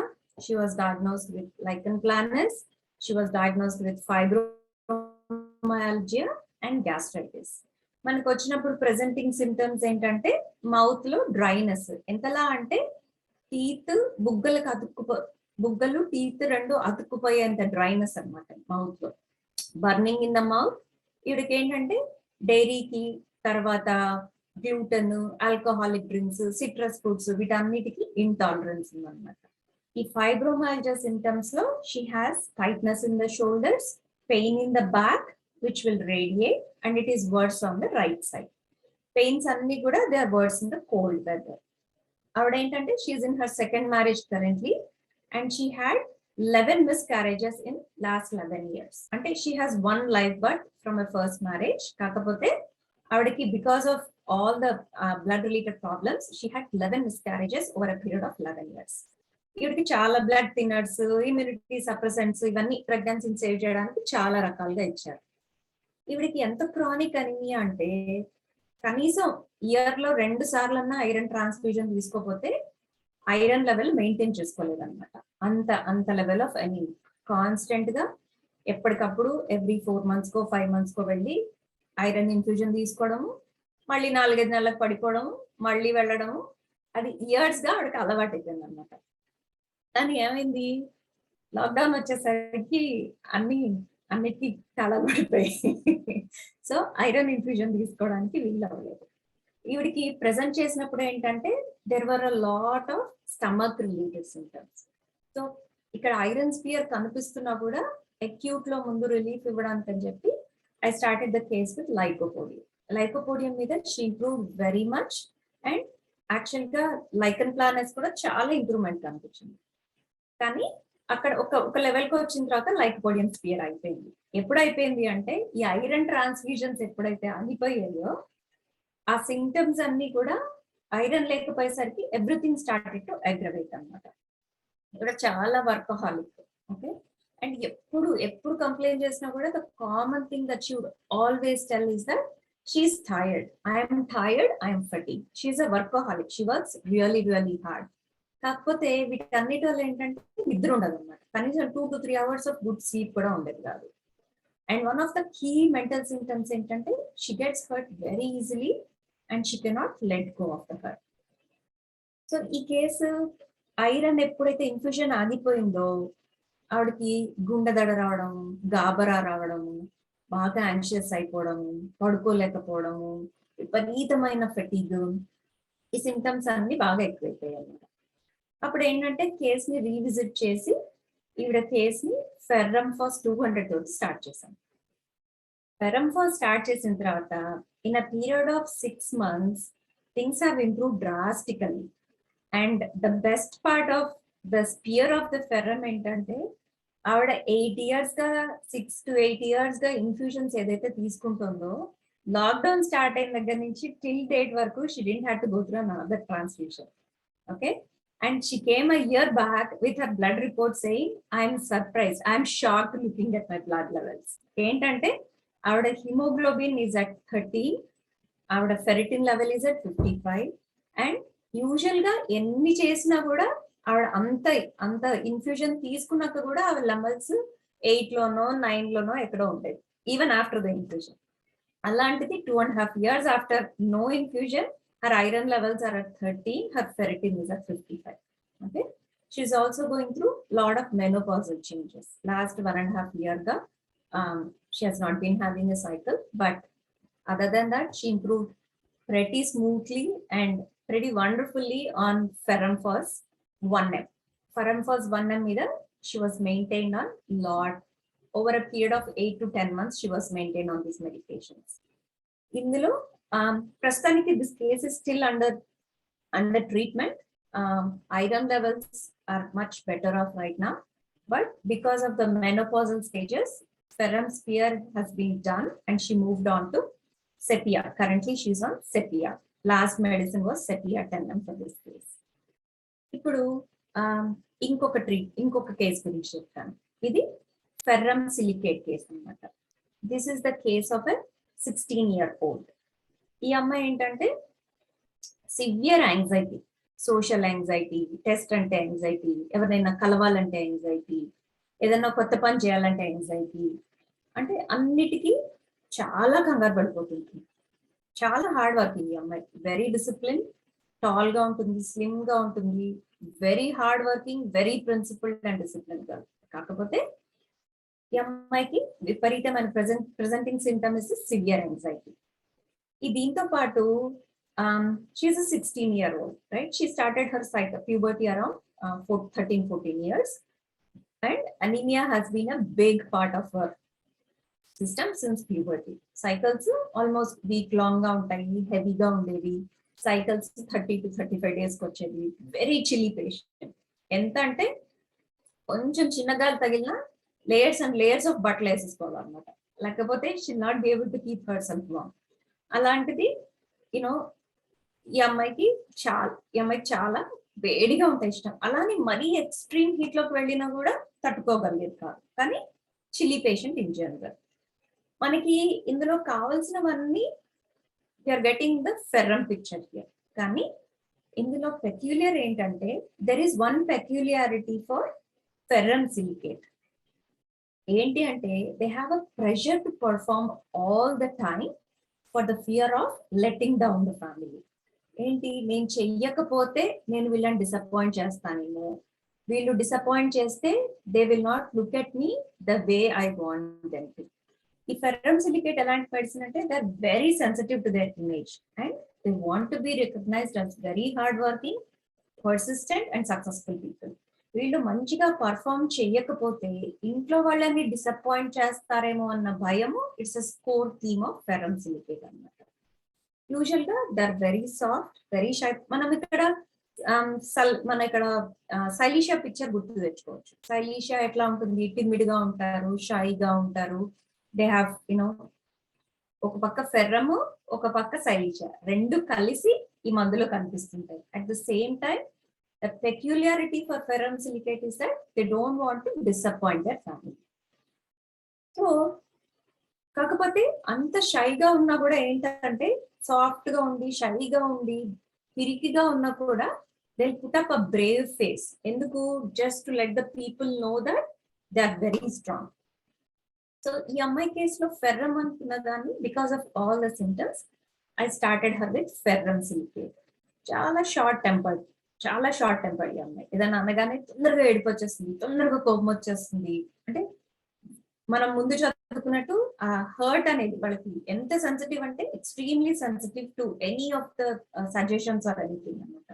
she was diagnosed with lichen planus, she was diagnosed with fibromyalgia and gastritis. మనకు వచ్చినప్పుడు presenting symptoms ఏంటంటే mouth లో dryness, ఎంతలా అంటే teeth బుగ్గలు teeth రెండు అతుక్కుపోయేంత డ్రైనెస్ అనమాట మౌత్ లో. Burning in the mouth. వీడికి ఏంటంటే డైరీకి, తర్వాత gluten, alcoholic drinks, citrus fruits, వీటన్నిటికి ఇంటాలరెన్స్ ఉందన్నమాట. ఈ ఫైబ్రోమైల్జియా సిమ్టమ్స్ లో she has tightness in the shoulders, pain in the back which will radiate and it is worse on the right side. Pains అన్ని కూడా they are worse in the cold weather. ఆవిడ ఏంటంటే she's in her second marriage currently and she had 11 miscarriages in last 11 years. అంటే she has one live birth from her first marriage. కాకపోతే ఆవిడకి because of all the blood related problems she had 11 miscarriages over a period of 11 years. ఈవిడికి చాలా blood thinners, immunity suppressants ఇవన్నీ ప్రెగ్నెన్సీని save చేయడానికి చాలా రకాలుగా ఇచ్చారు. ఈవిడికి ఎంత క్రానిక్ అనీమియా అంటే కనీసం ఇయర్ లో 2 సార్లన్నా ఐరన్ ట్రాన్స్ఫ్యూజన్ తీసుకోకపోతే ఐరన్ లెవెల్ మెయింటైన్ చేసుకోలేదన్నమాట. అంత లెవెల్ ఆఫ్ అనీమియా. కాన్స్టెంట్ గా ఎప్పటికప్పుడు ఎవ్రీ 4 months కో 5 months కో వెళ్ళి ఐరన్ ఇన్ఫ్యూజన్ తీసుకోవడము, మళ్ళీ 4-5 నెలలకు పడిపోవడము, మళ్ళీ వెళ్ళడము, అది ఇయర్స్ గా ఆవిడకి అలవాటు అయిపోయింది అనమాట. కానీ ఏమైంది, లాక్డౌన్ వచ్చేసరికి అన్నిటికీ చాలా పడిపోయాయి. సో ఐరన్ ఇన్ఫ్యూజన్ తీసుకోవడానికి వీలు అవ్వలేదు. ఈవిడికి ప్రెజెంట్ చేసినప్పుడు ఏంటంటే there were a lot of stomach related symptoms. So ఇక్కడ ఐరన్ స్పియర్ కనిపిస్తున్నా కూడా అక్యూట్ లో ముందు రిలీఫ్ ఇవ్వడానికి అని చెప్పి I started the case with lycopodium. Lycopodium మీద she improve very much and actual గా లైకన్ ప్లానెస్ కూడా చాలా ఇంప్రూవ్మెంట్ కనిపించింది. కానీ అక్కడ ఒక లెవెల్ కి వచ్చిన తర్వాత లైకోపోడియం స్పియర్ అయిపోయింది. ఎప్పుడు అయిపోయింది అంటే ఈ ఐరన్ ట్రాన్స్ఫ్యూజన్స్ ఎప్పుడైతే ఆగిపోయాయో ఆ సింటమ్స్ అన్ని కూడా ఐరన్ లేకపోయేసరికి ఎవ్రీథింగ్ స్టార్టెడ్ టు అగ్రవేట్ అనమాట. ఇక్కడ చాలా వర్కహాలిక్. ఓకే, అండ్ ఎప్పుడు కంప్లైంట్ చేసినా కూడా the common thing that she would always tell is that she's tired, I'm fatigue. She's a workaholic, she works really really hard. కాకపోతే వీటన్నిటి వల్ల ఏంటంటే నిద్ర ఉండదు అనమాట. కనీసం 2 to 3 hours of good sleep కూడా ఉండేది కాదు. And one of the key mental symptoms ఏంటంటే she gets hurt very easily and she cannot let go of the hurt. So ఈ కేసు ఐరన్ ఎప్పుడైతే ఇన్ఫ్యూజన్ ఆగిపోయిందో ఆవిడకి గుండె దడ రావడం, గాబరా రావడము, బాగా యాంగ్షియస్ అయిపోవడము, పడుకోలేకపోవడము, విపరీతమైన ఫెటీగ్, ఈ సింటమ్స్ అన్ని బాగా ఎక్కువైపోయాయి అన్నమాట. అప్పుడు ఏంటంటే కేసుని రీవిజిట్ చేసి ఈవిడ కేసుని ఫెర్రమ్ ఫాస్ 200 తోటి స్టార్ట్ చేశాం. ఫెర్రమ్ ఫాస్ స్టార్ట్ చేసిన తర్వాత in a period of 6 months things have improve drastically. And the best part of the sphere of the ferrum ఏంటంటే ఆవిడ 8 years గా 6 to 8 years గా ఇన్ఫ్యూజన్స్ ఏదైతే తీసుకుంటుందో లాక్డౌన్ స్టార్ట్ అయిన దగ్గర నుంచి టిల్ డేట్ వరకు she didn't have to go through another transfusion. Okay, and she came a year back with her blood report saying, I'm surprised, I'm shocked looking at my blood levels. ఏంటంటే ఆవిడ haemoglobin is at 30, ఆవిడ ferritin level is at 55, and usual గా ఎన్ని చేసినా కూడా ఆవిడ అంత infusion తీసుకున్నాక కూడా ఆవిడ లెవెల్స్ 8 లోనో 9 లోనో ఎక్కడో ఉంటాయి ఈవెన్ ఆఫ్టర్ ద ఇన్ఫ్యూజన్. అలాంటిది 2.5 years after no infusion, her iron levels are at 30, her ferritin is at 55. Okay, she's also going through lot of menopausal changes. Last 1.5 years ga she has not been having a cycle, but other than that she improved pretty smoothly and pretty wonderfully on Ferrum Phos 1M. Ferrum Phos 1M mida she was maintained on lot over a period of 8 to 10 months. She was maintained on these medications. ఇందులో ప్రస్తుతానికి this case is still under treatment. Iron levels are much better off right now, but because of the menopausal stages, Ferrum spear has been done and she moved on to Sepia. Currently she is on Sepia. Last medicine was Sepia 10M for this case. ఇప్పుడు ఇంకొక case గురించి చెప్తాను. ఇది Ferrum silicate case అన్నమాట. This is the case of a 16-year-old. ఈ అమ్మాయి ఏంటంటే severe anxiety, social anxiety, test అంటే యాంగ్జైటీ, ఎవరైనా కలవాలంటే యాంగ్జైటీ, ఏదైనా కొత్త పని చేయాలంటే యాంగ్జైటీ, అంటే అన్నిటికీ చాలా కంగారు పడిపోతుంది. చాలా హార్డ్ వర్కింగ్ ఈ అమ్మాయి, వెరీ డిసిప్లిన్, టాల్ గా ఉంటుంది, స్లిమ్ గా ఉంటుంది, very hard working, very principled and discipline గా. కాకపోతే ఈ అమ్మాయికి విపరీతమైన presenting symptom is severe anxiety. ఈ దీంతో పాటు she is 16-year-old, right? She started her cycle puberty around 13-14 years, and anemia has been a big part of her system since puberty. Cycles almost week long గా ఉంటాయి, హెవీగా ఉండేవి. Cycles 30 to 35 days కి వచ్చేది. Very chilli patient. ఎంత అంటే కొంచెం చిన్నగా తగిలిన లేయర్స్ అండ్ లేయర్స్ ఆఫ్ బట్టలు వేసేసుకోవాలన్నమాట, లేకపోతే she not be able to keep her self warm. అలాంటిది యూనో ఈ అమ్మాయికి చాలా వేడిగా ఉంటాయి ఇష్టం. అలానే మరీ ఎక్స్ట్రీమ్ హీట్ లోకి వెళ్ళినా కూడా తట్టుకోగలిగేది కాదు. కానీ చిల్లీ పేషెంట్ ఇన్ జనరల్. మనకి ఇందులో కావాల్సినవన్నీ you're getting the ferrum picture here. కానీ ఇందులో పెక్యులియర్ ఏంటంటే there is one peculiarity for ferrum silicate. ఏంటి అంటే they have a pressure to perform all the time for the fear of letting down the family. ఏంటి, నేను చెయ్యకపోతే నేను వీళ్ళని డిసప్పాయింట్ చేస్తానేమో, వీళ్ళు డిసప్పాయింట్ చేస్తే they will not look at me the way I want them to. ఈ ferrum silicate ఎలాంటి medicine అంటే they are very sensitive to their image and they want to be recognised as very hard working, persistent and successful people. వీళ్ళు మంచిగా perform చేయకపోతే ఇంట్లో వాళ్ళని disappoint చేస్తారేమో అన్న భయము it's a score theme of ferrum silicate అన్నమాట. యూజువల్ గా they are very soft, very shy. మనం ఇక్కడ మన ఇక్కడ శైలీషా పిక్చర్ గుర్తు తెచ్చుకోవచ్చు. శైలీషా ఎట్లా ఉంటుంది, టిమిడ్ గా ఉంటారు, షైగా ఉంటారు. దే హ్యావ్ యునో ఒక పక్క ఫెర్రము, ఒక పక్క శైలీషా, రెండు కలిసి ఈ మందులో కనిపిస్తుంటాయి. At the same time the peculiarity for ferrum silicate is that they don't want to disappoint their family. So కాకపోతే అంత షైగా ఉన్నా కూడా ఏంటంటే, సాఫ్ట్ గా ఉండి షైగా ఉండి పిరికిగా ఉన్నా కూడా they put up a brave face. ఎందుకు? Just to let the people know that they are very strong. So ఈ అమ్మాయి కేసులో ఫెర్రమ్ అనుకున్న దాన్ని, because of all the symptoms I started her with ferrum silicate. చాలా షార్ట్ టెంపర్డ్ ఈ అమ్మాయి. ఏదైనా అనగానే తొందరగా ఏడుపు వచ్చేస్తుంది, తొందరగా కోపం వచ్చేస్తుంది. అంటే మనం ముందు చదువుకున్నట్టు ఆ హర్ట్ అనేది వాళ్ళకి ఎంత సెన్సిటివ్ అంటే extremely sensitive to any of the suggestions or anything అనమాట.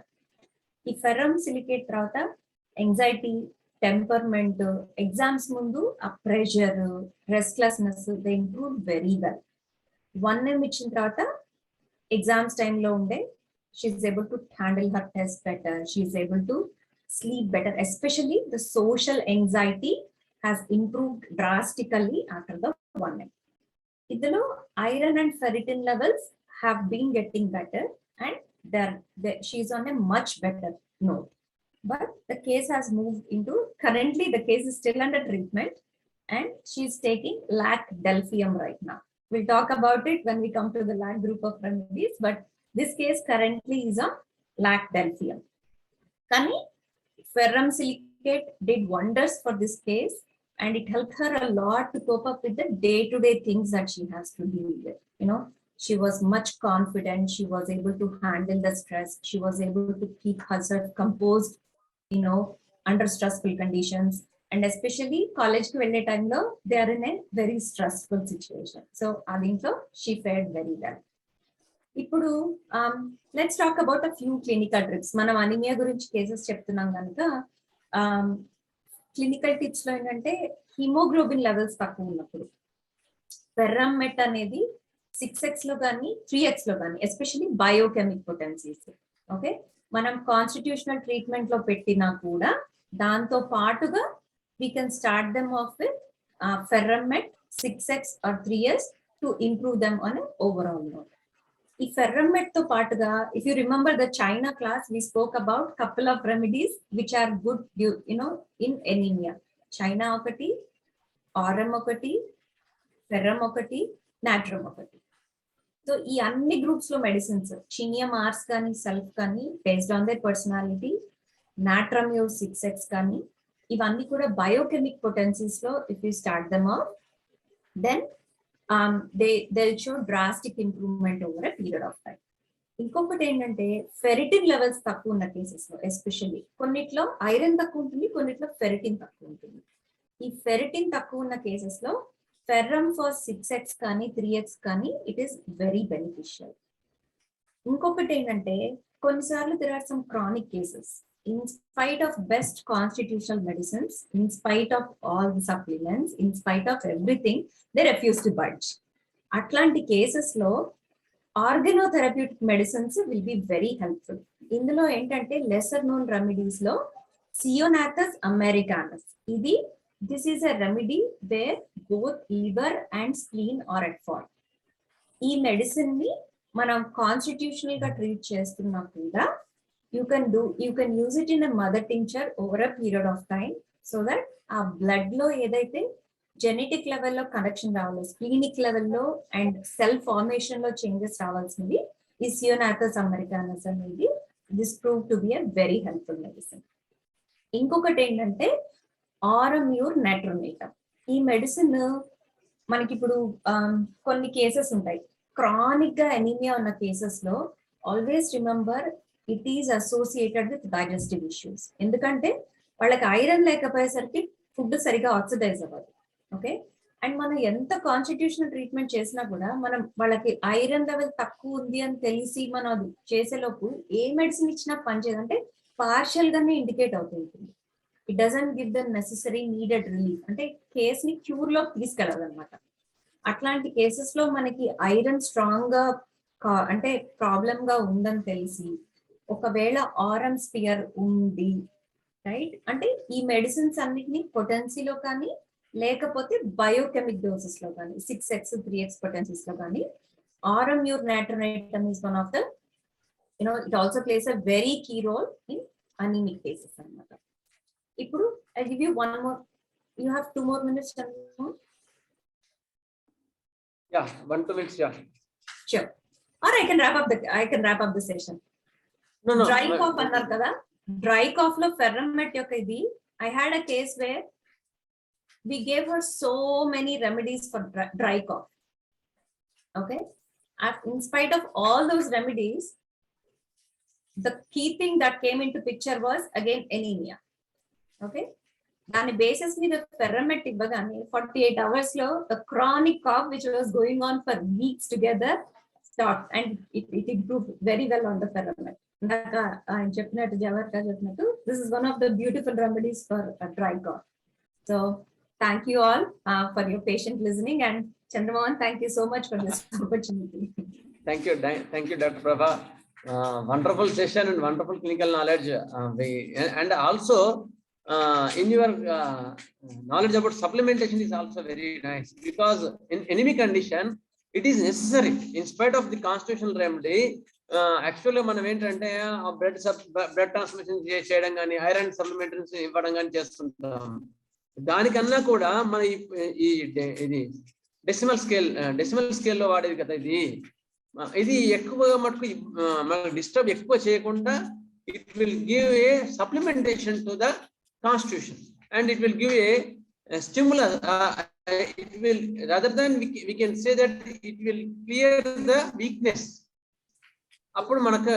ఈ ఫెర్రమ్ సిలికేట్ తర్వాత ఎంగ్జైటీ, టెంపర్మెంట్, ఎగ్జామ్స్ ముందు ఆ pressure, restlessness they improve very well. 1M ఇచ్చిన తర్వాత ఎగ్జామ్స్ టైంలో ఉండే she's able to handle her test better, she's able to sleep better, especially the social anxiety has improved drastically after the 1M. Idlo iron and ferritin levels have been getting better and she's on a much better note. But the case has moved into, currently the case is still under treatment and she's taking lac delphium right now. We'll talk about it when we come to the lac group of remedies, but this case currently is on lac delphium. Kani ferrum silicate did wonders for this case and it helped her a lot to cope up with the day-to-day things that she has to deal with. You know, she was much confident, she was able to handle the stress, she was able to keep herself composed, you know, under stressful conditions, and especially college ku velle time lo they are in a very stressful situation. So adintlo she fared very well. ఇప్పుడు let's talk about a few clinical trips. మనం anaemia గురించి cases చెప్తున్నాం కనుక clinical tips లో ఏంటంటే, haemoglobin levels తక్కువ ఉన్నప్పుడు ferrum మెట్ అనేది 6x లో కానీ 3x లో కానీ, ఎస్పెషల్లీ బయోకెమిక్ పొటెన్సీస్, ఓకే, మనం కాన్స్టిట్యూషనల్ ట్రీట్మెంట్ లో పెట్టినా కూడా దాంతో పాటుగా we can start them off with ferrum met 6x or 3s to improve them on overall note. ఈ ఫెర్రమ్ మెట్ తో పాటుగా, if you remember the China class, we spoke about couple of remedies which are good you know in anaemia. China ఒకటి, ఆర్ఎం ఒకటి, ferrum ఒకటి, natrum ఒకటి. సో ఈ అన్ని గ్రూప్స్ లో మెడిసిన్స్, చినియం ఆర్స్ కానీ సెల్ఫ్ కానీ based on their personality, natrum mur 6x కానీ, ఇవన్నీ కూడా బయోకెమిక్ పొటెన్సీస్ లో if you start them off, then they'll show drastic improvement over a period of time. ఇంకొకటి ఏంటంటే, ఫెరిటిన్ లెవెల్స్ తక్కువ ఉన్న కేసెస్ లో, ఎస్పెషల్లీ కొన్నిట్లో ఐరన్ తక్కువ ఉంటుంది, కొన్నిట్లో ఫెరిటిన్ తక్కువ ఉంటుంది. ఈ ఫెరిటిన్ తక్కువ ఉన్న కేసెస్ లో ఫెర్రమ్ ఫర్ 6x కానీ 3x కానీ ఇట్ ఈస్ వెరీ బెనిఫిషియల్. ఇంకొకటి ఏంటంటే, కొన్నిసార్లు there are some chronic cases. In spite of best constitutional medicines, in spite of all the supplements, in spite of everything, they refuse to budge. Atlanti cases lo organotherapeutic medicines will be very helpful. Indulo entante lesser known remedies lo Ceonathus americanus. This is a remedy where both liver and spleen are at fault. ఈ medicine ని మనం constitutional గా treat చేస్తున్నా కూడా you can use it in a mother tincture over a period of time, so that ఆ blood లో ఏదైతే genetic లెవెల్లో కనెక్షన్ రావాలో, స్ప్లీనిక్ లెవెల్లో అండ్ సెల్ ఫార్మేషన్ లో చేంజెస్ రావాల్సింది ఈ సియోనాథస్ అమెరికానస్ అనేది this prove to be a very helpful medicine. ఇంకొకటి ఏంటంటే ఆరమ్యూర్ నెట్రోనేటమ్. ఈ మెడిసిన్ మనకి ఇప్పుడు కొన్ని కేసెస్ ఉంటాయి. క్రానిక్ గా ఎనీమియా ఉన్న కేసెస్ లో always remember it is associated with digestive issues. ఎందుకంటే వాళ్ళకి ఐరన్ లేకపోయేసరికి ఫుడ్ సరిగా ఆక్సిడైజ్ అవ్వదు. ఓకే, అండ్ మనం ఎంత కాన్స్టిట్యూషనల్ ట్రీట్మెంట్ చేసినా కూడా మనం వాళ్ళకి ఐరన్ లెవెల్ తక్కువ ఉంది అని తెలిసి మనం అది చేసేలోపు ఏ మెడిసిన్ ఇచ్చినా పనిచేయదు, అంటే పార్షియల్ గానే ఇండికేట్ అవుతుంది. It doesn't give the necessary needed relief, అంటే కేస్ ని క్యూర్ లో తీసుకెళ్ళదు అనమాట. అట్లాంటి కేసెస్ లో మనకి ఐరన్ స్ట్రాంగ్ గా అంటే ప్రాబ్లం గా ఉందని తెలిసి ఒకవేళ ఆర్ఎం స్పియర్ ఉంది, రైట్, అంటే ఈ మెడిసిన్స్ అన్నిటిని పొటెన్సీలో కానీ లేకపోతే బయోకెమిక్ డోసెస్ లో కానీ 6x 3x పొటెన్సీస్ లో కానీ ఆర్ఎం యూర్ నాట్రనేటమ్ is one of the it also plays a very key role in anaemic cases అన్నమాట. ఇప్పుడు I give you one more, you have 2 more minutes. Yeah, 1-2 minutes. Yeah. Sure. Or I can wrap up the session. No. Dry cough అన్నారు కదా, dry cough లో ఫెర్రమెట్ యొక్క ఇది, I had a case where we gave her so many remedies for dry cough. Okay, in spite of all those remedies, the key thing that came into picture was again anemia. Okay, దాని basis మీద ఫెర్రమెట్ ఇవ్వగానే 48 hours లో the chronic cough which was going on for weeks together stopped, and it improved very well on the ferromet. ఇందాక ఆయన చెప్పినట్టు జవహర్ గారు చెప్పినట్టు this is one of the beautiful remedies for a dry cough. So thank you all for your patient listening, and Chandramohan, thank you so much for this opportunity. Thank you, Dr. Prabha. Wonderful session and wonderful clinical knowledge. And also in your knowledge about supplementation is also very nice, because in any condition it is necessary in spite of the constitutional remedy. Actually మనం ఏంటంటే blood transmission చేయడం కానీ iron supplementaries ఇవ్వడం కానీ చేస్తుంటాం. దానికన్నా కూడా మన ఇది డెసిమల్ స్కేల్లో వాడేది కదా, ఇది ఎక్కువగా మటుకు మనకు డిస్టర్బ్ ఎక్కువ చేయకుండా it will give a supplementation to the constitution, and it will give a stimulus. It will, rather than we can say that it will clear the weakness. అప్పుడు మనకు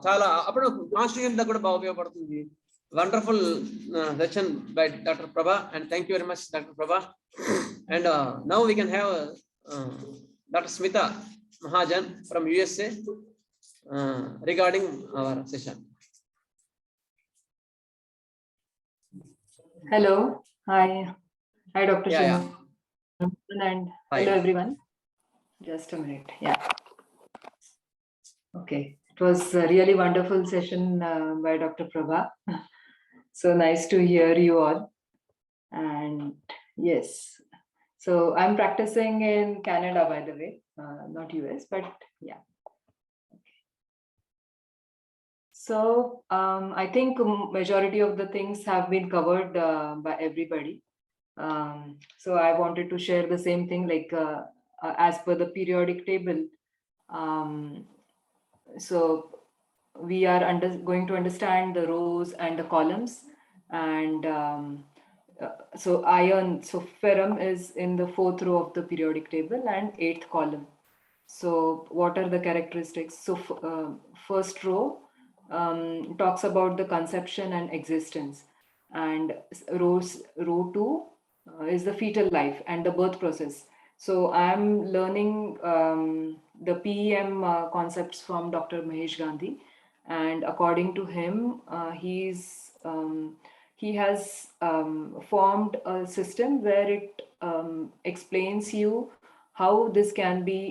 చాలా అప్పుడు కాన్స్టిట్యూషన్ కూడా బాగా ఉపయోగపడుతుంది. Wonderful session by doctor Prabha, and thank you very much doctor Prabha. And now we can have doctor Smita Mahajan from USA regarding our session. Hello, hi, Dr. Yeah. And Hi. hello everyone. Just a minute, yeah. Okay, it was a really wonderful session by Dr. Prabha. So nice to hear you all. And yes, so I'm practicing in Canada, by the way, not US, but yeah. Okay. So I think majority of the things have been covered by everybody. So I wanted to share the same thing, like as per the periodic table. So we are going to understand the rows and the columns, and so iron, so ferrum is in the 4th row of the periodic table and 8th column. So what are the characteristics? So first row talks about the conception and existence, and row 2 is the fetal life and the birth process. So I'm learning the PEM concepts from Dr. Mahesh Gandhi, and according to him, he has formed a system where it explains you how this can be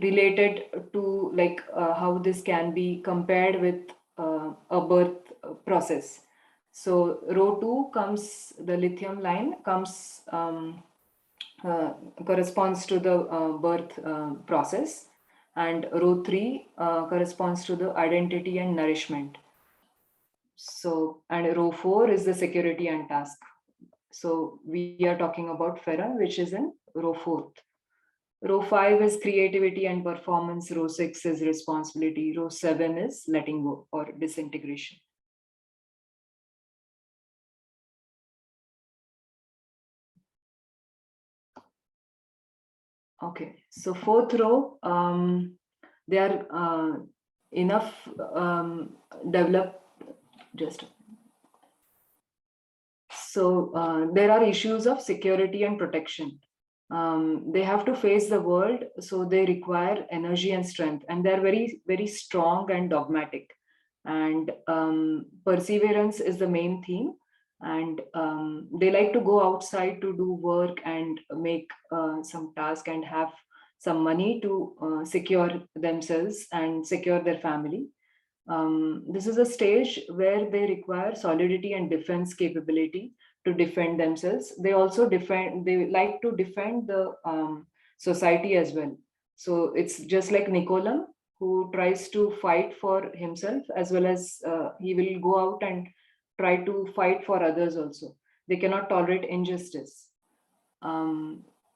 related to, like how this can be compared with a birth process. So row 2 comes, the lithium line comes, corresponds to the birth process, and row 3 corresponds to the identity and nourishment. So, and row 4 is the security and task. So we are talking about Ferrum, which is in row 4th. Row 5 is creativity and performance. Row 6 is responsibility. Row 7 is letting go or disintegration. Okay, so fourth row, they are enough developed. Just so there are issues of security and protection. They have to face the world, so they require energy and strength, and they're very, very strong and dogmatic. And perseverance is the main theme. And they like to go outside to do work and make some task and have some money to secure themselves and secure their family. This is a stage where they require solidity and defense capability to defend themselves. They also they like to defend the society as well. So it's just like Nicolam, who tries to fight for himself, as well as he will go out and try to fight for others also. They cannot tolerate injustice.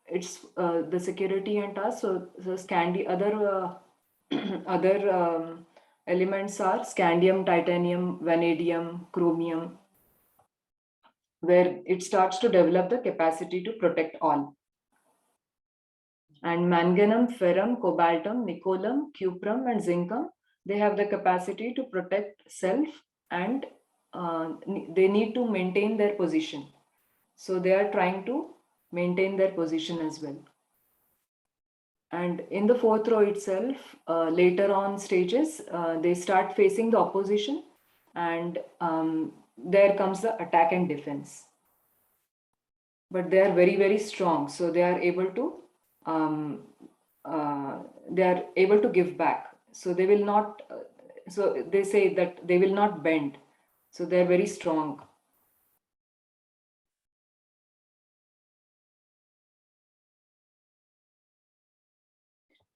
It's the security and task. So other other elements are scandium, titanium, vanadium, chromium, where it starts to develop the capacity to protect all. And manganum, ferrum, cobaltum, nicolam, cuprum, and zincum, they have the capacity to protect self, and they need to maintain their position. So they are trying to maintain their position as well. And in the fourth row itself, later on stages, they start facing the opposition, and there comes the attack and defense. But they are very, very strong, so they are able to give back. So they will not. So they say that they will not bend. So they are very strong.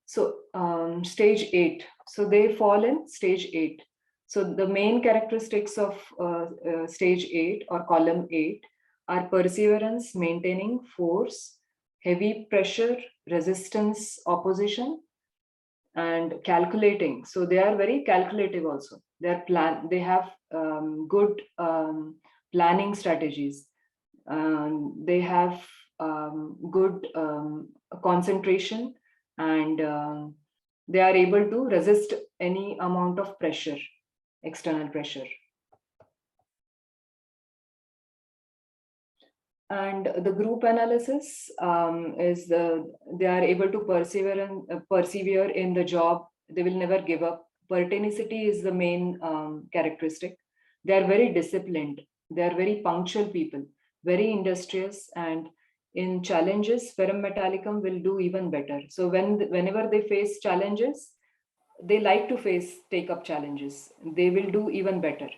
So stage 8. So they fall in stage 8. So the main characteristics of stage 8 or column 8 are perseverance, maintaining force, heavy pressure, resistance, opposition, and calculating. So they are very calculative also. They have good planning strategies. They have good concentration, and they are able to resist any amount of pressure, external pressure. And the group analysis is they are able to persevere in the job. They will never give up. Pertinacity is the main characteristic. They are very disciplined. They are very punctual people, very industrious, and in challenges, Ferrum Metallicum will do even better. So whenever they face challenges, they like to take up challenges. They will do even better.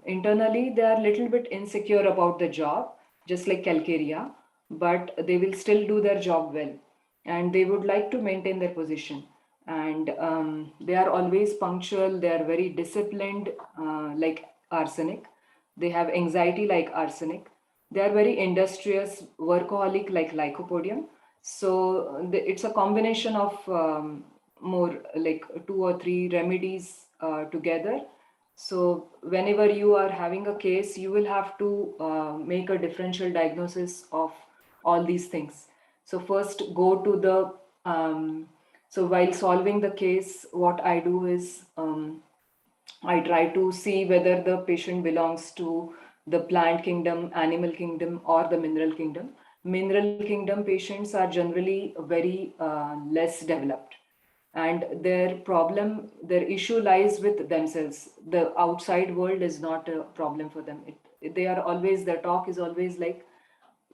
Internally, they are a little bit insecure about the job, just like Calcaria, but they will still do their job well, and they would like to maintain their position. And they are always punctual. They are very disciplined, like arsenic. They have anxiety like arsenic. They are very industrious, workaholic like lycopodium. So it's a combination of more like 2 or 3 remedies together. So whenever you are having a case, you will have to make a differential diagnosis of all these things. So first go to the, so while solving the case, what I do is I try to see whether the patient belongs to the plant kingdom, animal kingdom, or the mineral kingdom. Mineral kingdom patients are generally very less developed, and their issue lies with themselves. The outside world is not a problem for them. Their talk is always like,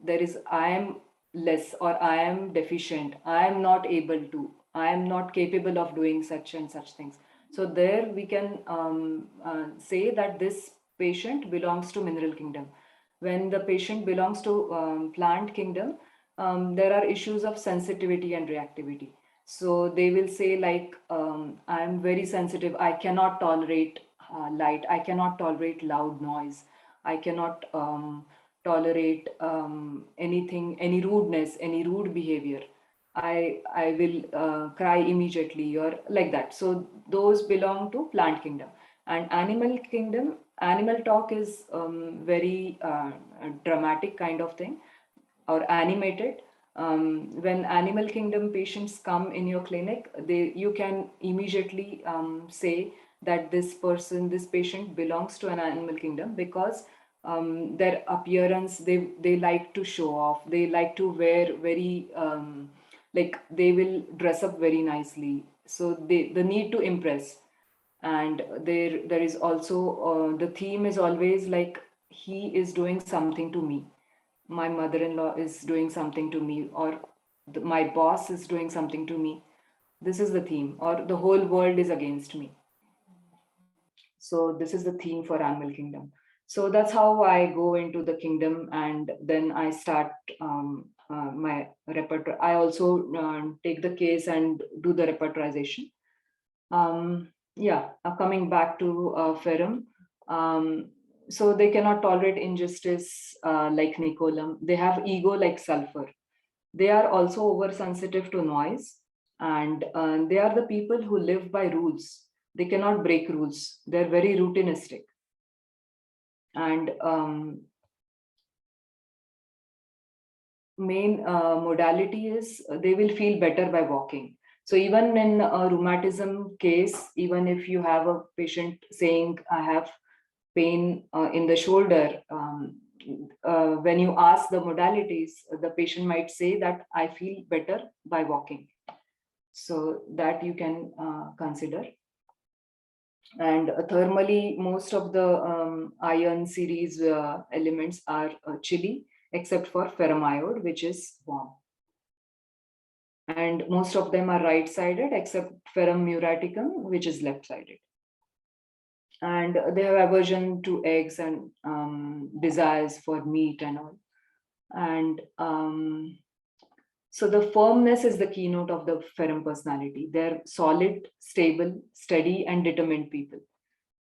I am less, or I am deficient, I am not able to, I am not capable of doing such and such things. So there we can say that this patient belongs to mineral kingdom. When the patient belongs to plant kingdom, there are issues of sensitivity and reactivity. So they will say like, I am very sensitive, I cannot tolerate light, I cannot tolerate loud noise, I cannot tolerate anything, any rudeness, any rude behavior. I will cry immediately, or like that. So those belong to plant kingdom. And animal kingdom, animal talk is very dramatic kind of thing, or animated. When animal kingdom patients come in your clinic, you can immediately say that this patient belongs to an animal kingdom, because their appearance, they like to show off, they like to wear very like they will dress up very nicely, so the need to impress. And there is also the theme is always like, he is doing something to me, my mother-in-law is doing something to me, or my boss is doing something to me. This is the theme, or the whole world is against me. So this is the theme for animal kingdom. So that's how I go into the kingdom, and then I start my repertoire. I also take the case and do the repertorization. Coming back to Ferrum. So they cannot tolerate injustice like Nicolum. They have ego like sulfur. They are also oversensitive to noise, and they are the people who live by rules. They cannot break rules. They're very routinistic. And main modality is they will feel better by walking. So even in a rheumatism case, even if you have a patient saying, I have pain in the shoulder, when you ask the modalities, the patient might say that I feel better by walking. So that you can consider. And thermally, most of the iron series elements are chilly, except for ferrum iode, which is warm. And most of them are right-sided, except ferrum muraticum, which is left-sided. And they have aversion to eggs and desires for meat and all. And so the firmness is the keynote of the Ferrum personality. They're solid, stable, steady, and determined people.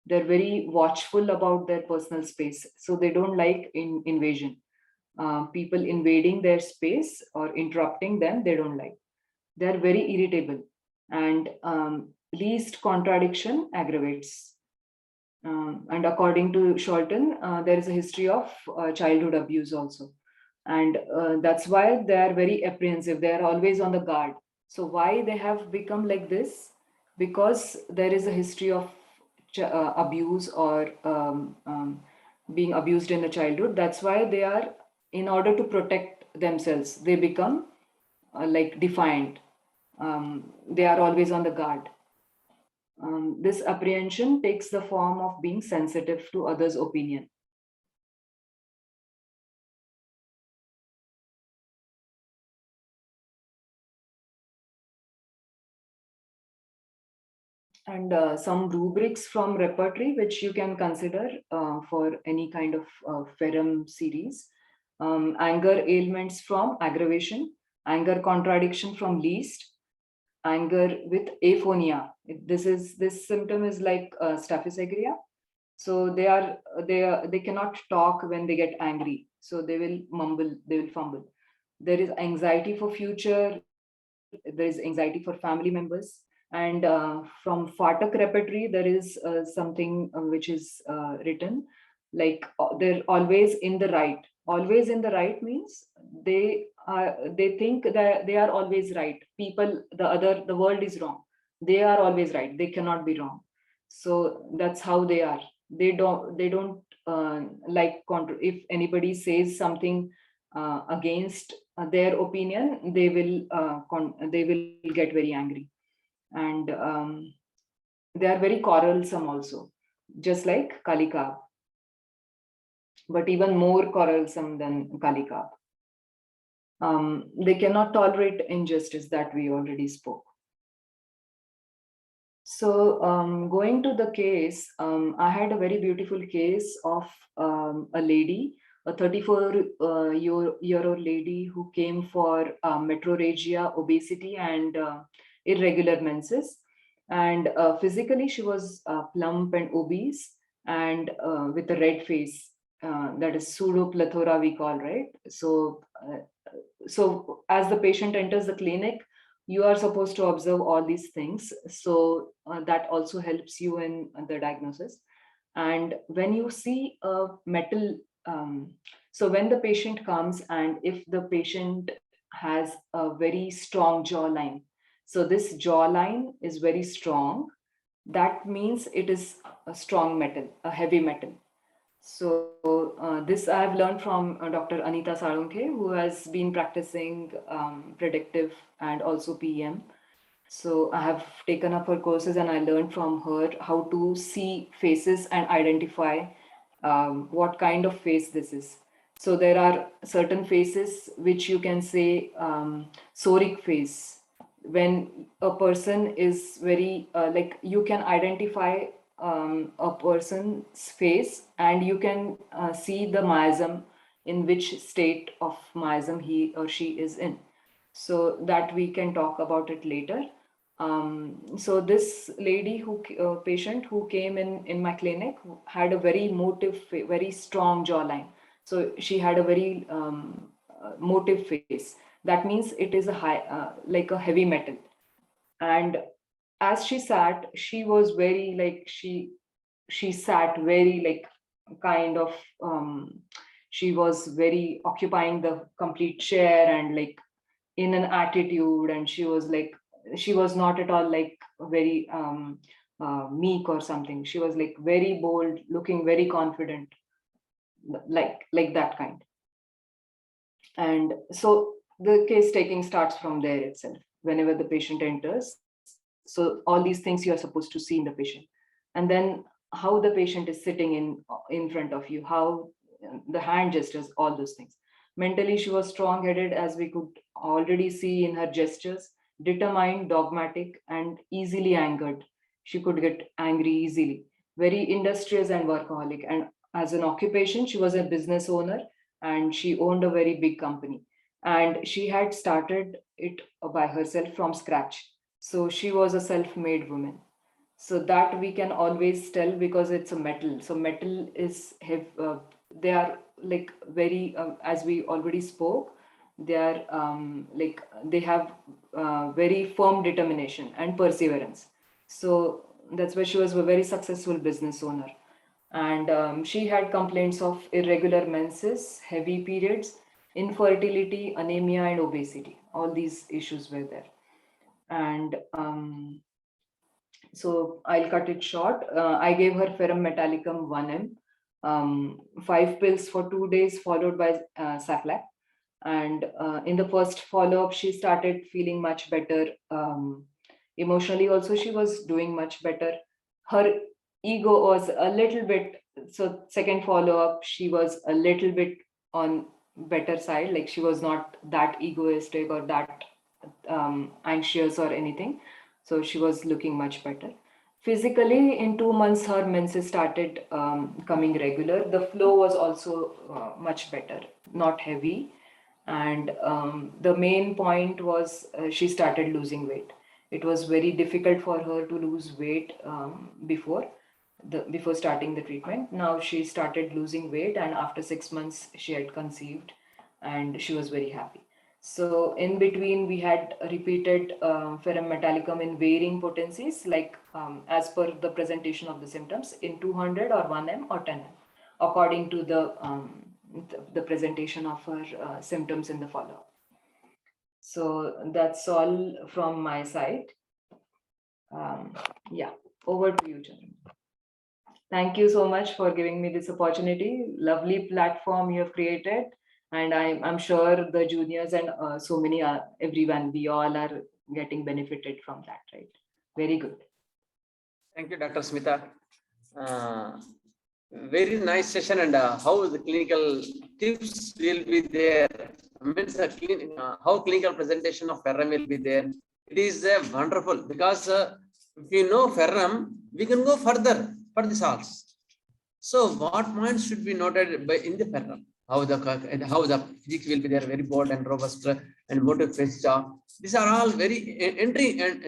They're very watchful about their personal space. So they don't like invasion. People invading their space or interrupting them, they don't like. They're very irritable, and least contradiction aggravates. And according to Sholton, there is a history of childhood abuse also. And that's why they are very apprehensive. They are always on the guard. So why they have become like this? Because there is a history of abuse or being abused in the childhood. That's why they are, in order to protect themselves, they become like defiant. They are always on the guard. This apprehension takes the form of being sensitive to others' opinion. And some rubrics from repertory which you can consider for any kind of Ferrum series. Anger ailments from aggravation, anger contradiction from least, anger with aphonia. This symptom is like staphysagria. So they cannot talk when they get angry. So they will mumble, they will fumble. There is anxiety for future. There is anxiety for family members. And from Fatak repertory, there is something which is written like they're always in the right. Always in the right means they think that they are always right. People, the world is wrong. They are always right. They cannot be wrong. So that's how they are. They don't like if anybody says something against their opinion, they will get very angry. And they are very quarrelsome also, just like Kalika, but even more quarrelsome than Kalika. They cannot tolerate injustice, that we already spoke. So going to the case, I had a very beautiful case of a lady, a 34-year-old lady who came for metrorrhagia, obesity, and irregular menses. And physically, she was plump and obese and with a red face. That is pseudoplethora, we call, right? So as the patient enters the clinic, you are supposed to observe all these things. So that also helps you in the diagnosis. And when you see a metal, so when the patient comes, and if the patient has a very strong jawline. So this jawline is very strong. That means it is a strong metal, a heavy metal. So this I have learned from Dr. Anita Salunkhe, who has been practicing predictive and also PM. So I have taken up her courses and I learned from her how to see faces and identify what kind of face this is. So there are certain faces which you can say psoric face. When a person is very like you can identify a person's face and you can see the miasm, in which state of miasm he or she is in. So that we can talk about it later. So this lady patient who came in my clinic had a very very strong jawline. So she had a very motive face. That means it is a high, like a heavy metal. And as she sat, she was very like she sat very like kind of she was very occupying the complete chair and like in an attitude, and she was like she was not at all like very meek or something. She was like very bold, looking very confident, like that kind. And so the case taking starts from there itself. Whenever the patient enters, so all these things you are supposed to see in the patient, and then how the patient is sitting in front of you, how the hand gestures, all those things. Mentally, she was strong-headed, as we could already see in her gestures, determined, dogmatic, and easily angered. She could get angry easily, very industrious and workaholic. And as an occupation, she was a business owner and she owned a very big company. And she had started it by herself from scratch. So she was a self-made woman. So that we can always tell because it's a metal. So metal is they are like very as we already spoke, they are like they have very firm determination and perseverance. So that's why she was a very successful business owner. And she had complaints of irregular menses, heavy periods, infertility, anemia, and obesity. All these issues were there. And so I'll cut it short. I gave her Ferrum metallicum 1 mg, 5 pills for 2 days, followed by Saflac. And in the first follow-up, she started feeling much better. Emotionally also, she was doing much better. Her ego was a little bit, so second follow-up, she was a little bit on better side. Like she was not that egoistic or that anxious or anything. So she was looking much better. Physically, in 2 months, her menses started coming regular. The flow was also much better, not heavy. And the main point was she started losing weight. It was very difficult for her to lose weight before starting the treatment. Now she started losing weight, and after 6 months, she had conceived, and she was very happy. So in between, we had repeated Ferrum metallicum in varying potencies, like as per the presentation of the symptoms, in 200 or 1 m or 10 m, according to the presentation of her symptoms in the follow-up. So that's all from my side. Yeah, over to you, Chandran. Thank you so much for giving me this opportunity. Lovely platform you have created. And I'm sure the juniors and so many, everyone, we all are getting benefited from that, right? Very good. Thank you, Dr. Smita. Very nice session, and how the clinical tips will be there. Means how clinical presentation of Ferrum will be there. It is wonderful because if you know Ferrum, we can go further for the salts. So what points should be noted in the Ferrum? How the physics will be there, very bold and robust and motive face jaw. These are all very entry and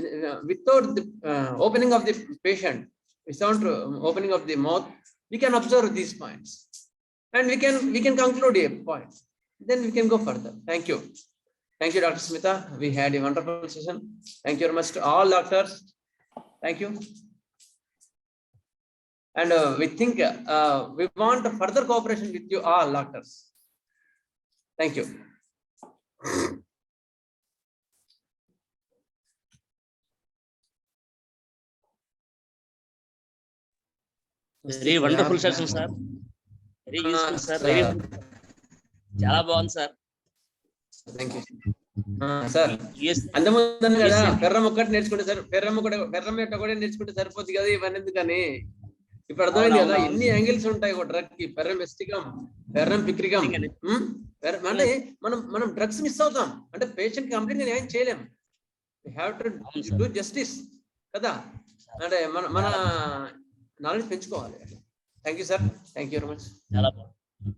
without the opening of the patient, without opening of the mouth, we can observe these points, and we can conclude a point. Then we can go further. Thank you. Thank you, Dr. Smita. We had a wonderful session. Thank you very much to all doctors. Thank you. And we think we want further cooperation with you all doctors. Thank you. Very wonderful session sir, very useful sir, very చాలా బాగుంది sir. Thank you sir. అంతకుముందు కదా ferrum ఒక్కటి నేర్చుకుంటే sir, ferrum కూడా నేర్చుకుంటే సరిపోద్ది కదా, ఇవన్నీ ఎందుకని. ఇప్పుడు అర్థమైంది కదా ఎన్ని యాంగిల్స్ ఉంటాయి ఒక డ్రగ్ కి. Ferrum ఎస్టికమ్, ferrum పిక్రికమ్. అంటే మనం డ్రగ్స్ మిస్ అవుతాం అంటే పేషెంట్ కంప్లీట్ గా న్యాయం చేయలేం. We have to do justice కదా, అంటే మన నాలెడ్జ్ పెంచుకోవాలి. Thank you sir, thank you very much. చాలా బాగుంది.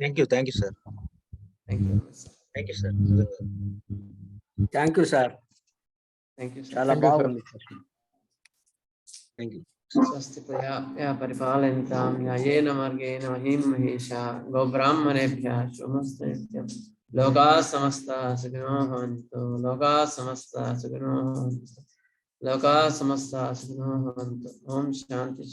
Thank you sir. Thank you very much. Thank you sir. Thank you sir, thank you చాలా బాగుంది. Thank you. స్వస్తి పరిపాలయంతాం న్యాయేన మార్గేణ మహీం మహేషా గోబ్రాహ్మణేభ్యः శుభమస్తు నిత్యం. లోకాः సమస్తాः సుఖినో భవంతు, లోకాः సమస్తాः సుఖినో భవంతు, లోకాः సమస్తాः సుఖినో భవంతు. ఓం శాంతి.